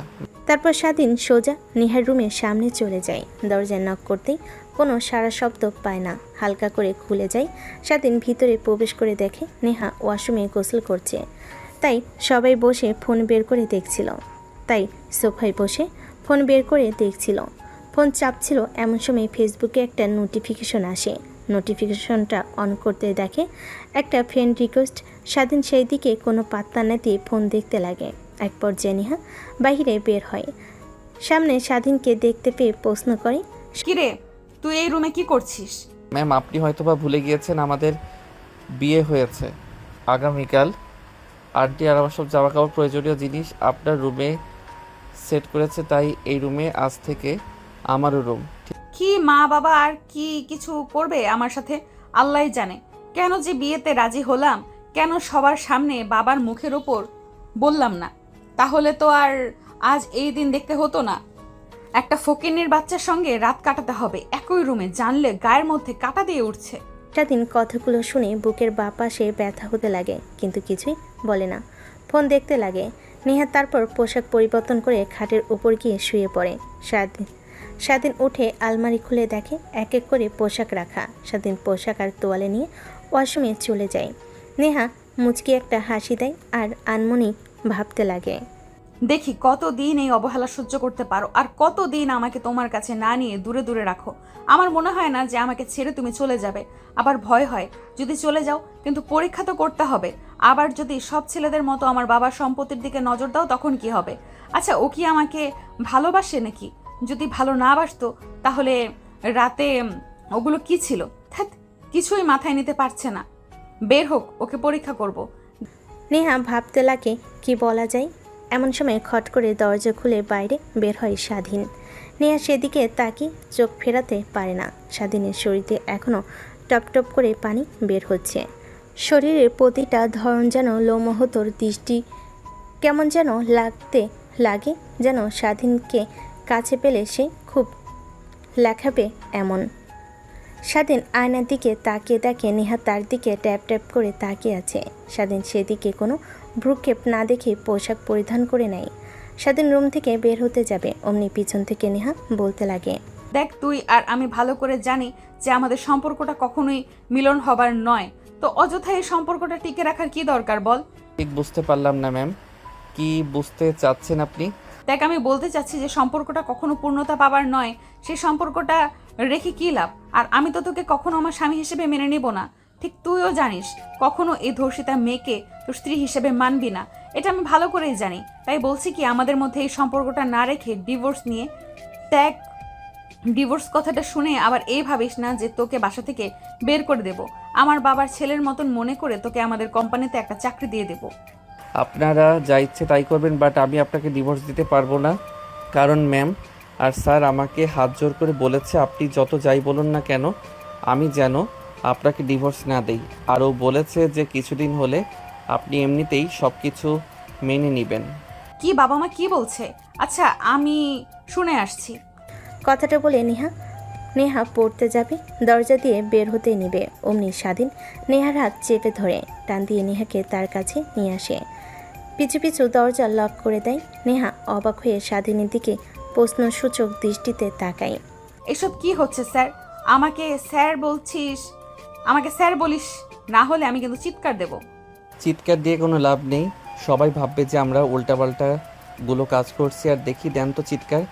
তারপর স্বাধীন সোজা নেহার রুমের সামনে চলে যায়। দরজায় নক করতেই কোনো সারা শব্দ পায় না। হালকা করে খুলে যায়। স্বাধীন ভিতরে প্রবেশ করে দেখে নেহা ওয়াশরুমে গোসল করছে। তাই সবাই বসে ফোন বের করে দেখছিল। ফোন চাপছিল। এমন সময় ফেসবুকে একটা নোটিফিকেশন আসে। নোটিফিকেশনটা অন করতে দেখে একটা ফ্রেন্ড রিকোয়েস্ট। স্বাধীন সেই দিকে কোনো পাত্তা না দিয়ে ফোন দেখতে লাগে। এক পর্যায়ে নেহা বাইরে বের হয়। সামনে স্বাধীনকে দেখতে পেয়ে প্রশ্ন করে, কিরে তুই এই রুমে কি করছিস? ম্যাম, আপনি হয়তোবা ভুলে গিয়েছেন আমাদের বিয়ে হয়েছে আগামীকাল। আন্টি আর আমার সব জামা কাপড় প্রয়োজনীয় জিনিস আপনার রুমে সেট করেছে, তাই এই রুমে আজ থেকে আমারও রুম। কি মা বাবা আর কি কিছু করবে আমার সাথে আল্লাহই জানে। কেন যে বিয়েতে রাজি হলাম, কেন সবার সামনে বাবার মুখের ওপর বললাম না, তাহলে তো আর আজ এই দিন দেখতে হতো না। একটা ফকিন্নির বাচ্চার সঙ্গে রাত কাটাতে হবে একই রুমে, জানলে গায়ের মধ্যে কাঁটা দিয়ে উঠছে। স্বাধীন কথাগুলো শুনে বুকের বাঁ পাশে ব্যথা হতে লাগে, কিন্তু কিছুই বলে না। ফোন দেখতে লাগে। নেহা তারপর পোশাক পরিবর্তন করে খাটের উপর গিয়ে শুয়ে পড়ে। স্বাধীন উঠে আলমারি খুলে দেখে এক এক করে পোশাক রাখা। স্বাধীন পোশাক আর তোয়ালে নিয়ে ওয়াশরুমে চলে যায়। নেহা মুচকি একটা হাসি দেয় আর আনমনি ভাবতে লাগে, দেখি কতদিন এই অবহেলা সহ্য করতে পারো, আর কতদিন আমাকে তোমার কাছে না নিয়ে দূরে দূরে রাখো। আমার মনে হয় না যে আমাকে ছেড়ে তুমি চলে যাবে। আবার ভয় হয় যদি চলে যাও, কিন্তু পরীক্ষা তো করতে হবে। আবার যদি সব ছেলেদের মতো আমার বাবার সম্পত্তির দিকে নজর দাও, তখন কি হবে? আচ্ছা, ও কি আমাকে ভালোবাসে নাকি? যদি ভালো না বাসতো তাহলে রাতে ওগুলো কি ছিল? ধ্যাৎ, কিছুই মাথায় নিতে পারছে না। বের হোক, ওকে পরীক্ষা করব। নেহা ভাবতে লাগে কি বলা যায়। এমন সময় খট করে দরজা খুলে বাইরে বের হয় স্বাধীন। নেহা সেদিকে তাকিয়ে চোখ ফেরাতে পারে না। স্বাধীনের শরীরে এখনও টপ টপ করে পানি বের হচ্ছে। শরীরের প্রতিটা ধরন যেন লোমহতর, দৃষ্টি কেমন যেন লাগতে লাগে, যেন স্বাধীনকে কাছে পেলে সে খুব লেখাবে এমন। স্বাধীন আয়নার দিকে তাকিয়ে দেখে নেহা তার দিকে ট্যাপ ট্যাপ করে তাকিয়ে আছে। স্বাধীন সেদিকে কোনো ভ্রুক্ষেপ না দেখে পোশাক পরিধান করে নেয়। স্বাধীন রুম থেকে বের হতে যাবে, অমনি পিছন থেকে নেহা বলতে লাগে, দেখ, তুই আর আমি ভালো করে জানি যে আমাদের সম্পর্কটা কখনোই মিলন হবার নয়। তো অযথা এই সম্পর্কটা টিকে রাখার কি দরকার বল? ঠিক বুঝতে পারলাম না ম্যাম, কি বুঝতে চাচ্ছেন আপনি? দেখ, আমি বলতে চাচ্ছি যে সম্পর্কটা কখনো পূর্ণতা পাবার নয়। সেই সম্পর্কটা রেখে কি লাভ? আর আমি তো তোকে কখনো আমার স্বামী হিসেবে মেনে নিব না। ঠিক তুইও জানিস, কখনো এই ধর্ষিতা মেয়েকে তোর স্ত্রী হিসেবে মানবি না। এটা আমি ভালো করেই জানি। তাই বলছি কি, আমাদের মধ্যে এই সম্পর্কটা না রেখে ডিভোর্স নিয়ে দেখ। ডিভোর্স কথাটা শুনে আবার এই ভাবিস না যে তোকে বাসা থেকে বের করে দেব। আমার বাবার ছেলের মতন মনে করে তোকে আমাদের কোম্পানিতে একটা চাকরি দিয়ে দেব। আপনারা যা ইচ্ছে তাই করবেন, বাট আমি আপনাকে ডিভোর্স দিতে পারবো না। কারণ ম্যাম আর স্যার আমাকে হাত জোর করে বলেছে আপনি যত যাই বলুন না কেন আমি যেন আপনাকে ডিভোর্স না দেই। আরও বলেছে যে কিছুদিন হলে আপনি এমনিতেই সব কিছু মেনে নেবেন। কি বাবা মা কি বলছে? আচ্ছা, আমি শুনে আসছি। কথাটা বলে নেহা পড়তে যাবে, দরজা দিয়ে বের হতে নেবে, অমনি স্বাধীন নেহার হাত চেপে ধরে টান দিয়ে নেহাকে তার কাছে নিয়ে আসে। পিছু পিছু দরজা লক করে দেয়। নেহা অবাক হয়ে স্বাধীনের দিকে প্রশ্নসূচক দৃষ্টিতে তাকায়। এসব কি হচ্ছে স্যার? আমাকে স্যার বলছিস? আমাকে স্যার বলিস না হলে আমি কিন্তু চিৎকার দেব। চিৎকার দিয়ে কোনো লাভ নেই, সবাই ভাববে যে আমরা উল্টাপাল্টাগুলো কাজ করছি। আর দেখি দেন তো চিৎকার।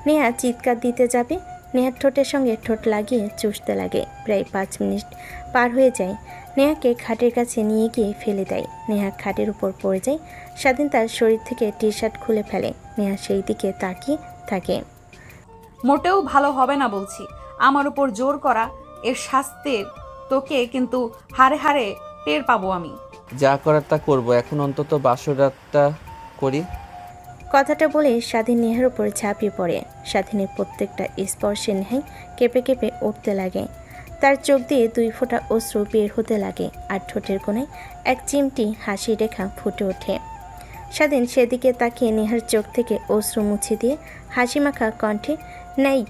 নেহা চিৎকার দিতে যাবে, নেহার ঠোঁটের সঙ্গে ঠোঁট লাগিয়ে চুষতে লাগে। প্রায় 5 মিনিট পার হয়ে যায়। নেহাকে খাটের কাছে নিয়ে গিয়ে ফেলে দেয়। নেহা খাটের উপর পড়ে যায়। স্বাধীন তার শরীর থেকে টি শার্ট খুলে ফেলে। নেহা সেই দিকে তাকিয়ে থাকে। মোটেও ভালো হবে না বলছি। আমার উপর জোর করা এর শাস্তির তোকে কিন্তু হারে হারে টের পাবো আমি। যা করার তা করবো, এখন অন্তত বাসর রাতটা করি। কথাটা বলে স্বাধীন নেহার উপর ঝাঁপিয়ে পড়ে। স্বাধীনের প্রত্যেকটা স্পর্শে নেহাই কেঁপে কেঁপে উঠতে লাগে। তার চোখ দিয়ে 2 ফোঁটা অশ্রু বের হতে লাগে, আর ঠোঁটের কোণে এক চিমটি হাসি রেখা ফুটে ওঠে। স্বাধীন সেদিকে তাকিয়ে নেহার চোখ থেকে অশ্রু মুছে দিয়ে হাসিমাখা কণ্ঠে নেই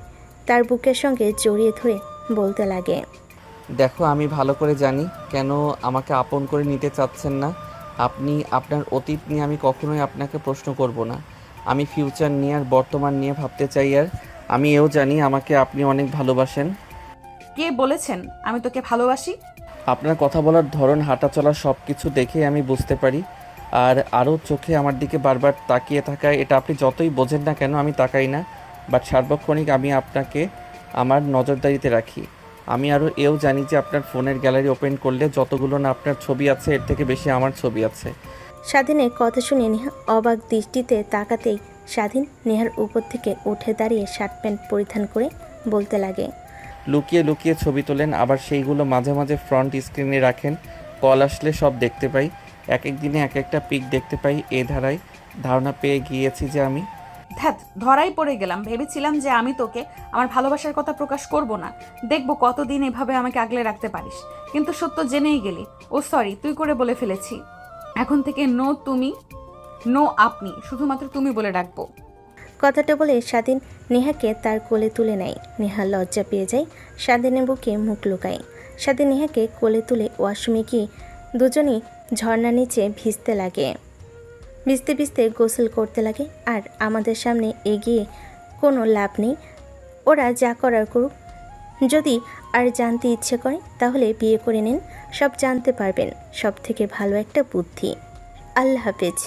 তার বুকের সঙ্গে জড়িয়ে ধরে বলতে লাগে, দেখো, আমি ভালো করে জানি কেন আমাকে আপন করে নিতে চাচ্ছেন না আপনি। আপনার অতীত নিয়ে আমি কখনোই আপনাকে প্রশ্ন করব না। আমি ফিউচার নিয়ে আর বর্তমান নিয়ে ভাবতে চাই। আর আমি এও জানি আমাকে আপনি অনেক ভালোবাসেন। কে বলেছেন আমি তোকে ভালোবাসি? আপনার কথা বলার ধরন, হাঁটা চলা সব কিছু দেখে আমি বুঝতে পারি। আর আরও চোখে আমার দিকে বারবার তাকিয়ে থাকায়, এটা আপনি যতই বোঝেন না কেন আমি তাকাই না, বাট সার্বক্ষণিক আমি আপনাকে আমার নজরদারিতে রাখি। আমি আরও এও জানি যে আপনার ফোনের গ্যালারি ওপেন করলে যতগুলো না আপনার ছবি আছে, এর থেকে বেশি আমার ছবি আছে। স্বাধীনের কথা শুনে নেহা অবাক দৃষ্টিতে তাকাতেই স্বাধীন নেহার উপর থেকে উঠে দাঁড়িয়ে শার্ট প্যান্ট পরিধান করে বলতে লাগে, লুকিয়ে লুকিয়ে ছবি তোলেন, আবার সেইগুলো মাঝে মাঝে ফ্রন্ট স্ক্রিনে রাখেন। কল আসলে সব দেখতে পাই, এক এক দিনে এক একটা পিক দেখতে পাই। এ ধারায় ধারণা পেয়ে গিয়েছি যে আমি ধ্যাত, ধরাই পড়ে গেলাম। ভেবেছিলাম যে আমি তোকে আমার ভালোবাসার কথা প্রকাশ করব না, দেখবো কতদিন এভাবে আমাকে আগলে রাখতে পারিস। কিন্তু সত্য জেনেই গেলি। ও সরি, তুই করে বলে ফেলেছি। এখন থেকে নো তুমি, নো আপনি, শুধুমাত্র তুমি বলে ডাকবো। কথাটা বলে স্বাধীন নেহাকে তার কোলে তুলে নেয়। নেহা লজ্জা পেয়ে যায়, স্বাধীনের বুকে মুখ লুকায়। স্বাধীন নেহাকে কোলে তুলে ওয়াশরুমে গিয়ে দুজনেই ঝর্ণা নিচে ভিজতে লাগে। ভিজতে ভিজতে গোসল করতে লাগে। আর আমাদের সামনে এগিয়ে কোনো লাভ নেই, ওরা যা করার করুক। যদি আর জানতে ইচ্ছে করে তাহলে বিয়ে করে নিন, সব জানতে পারবেন। সব থেকে ভালো একটা বুদ্ধি। আল্লাহ হাফেজ।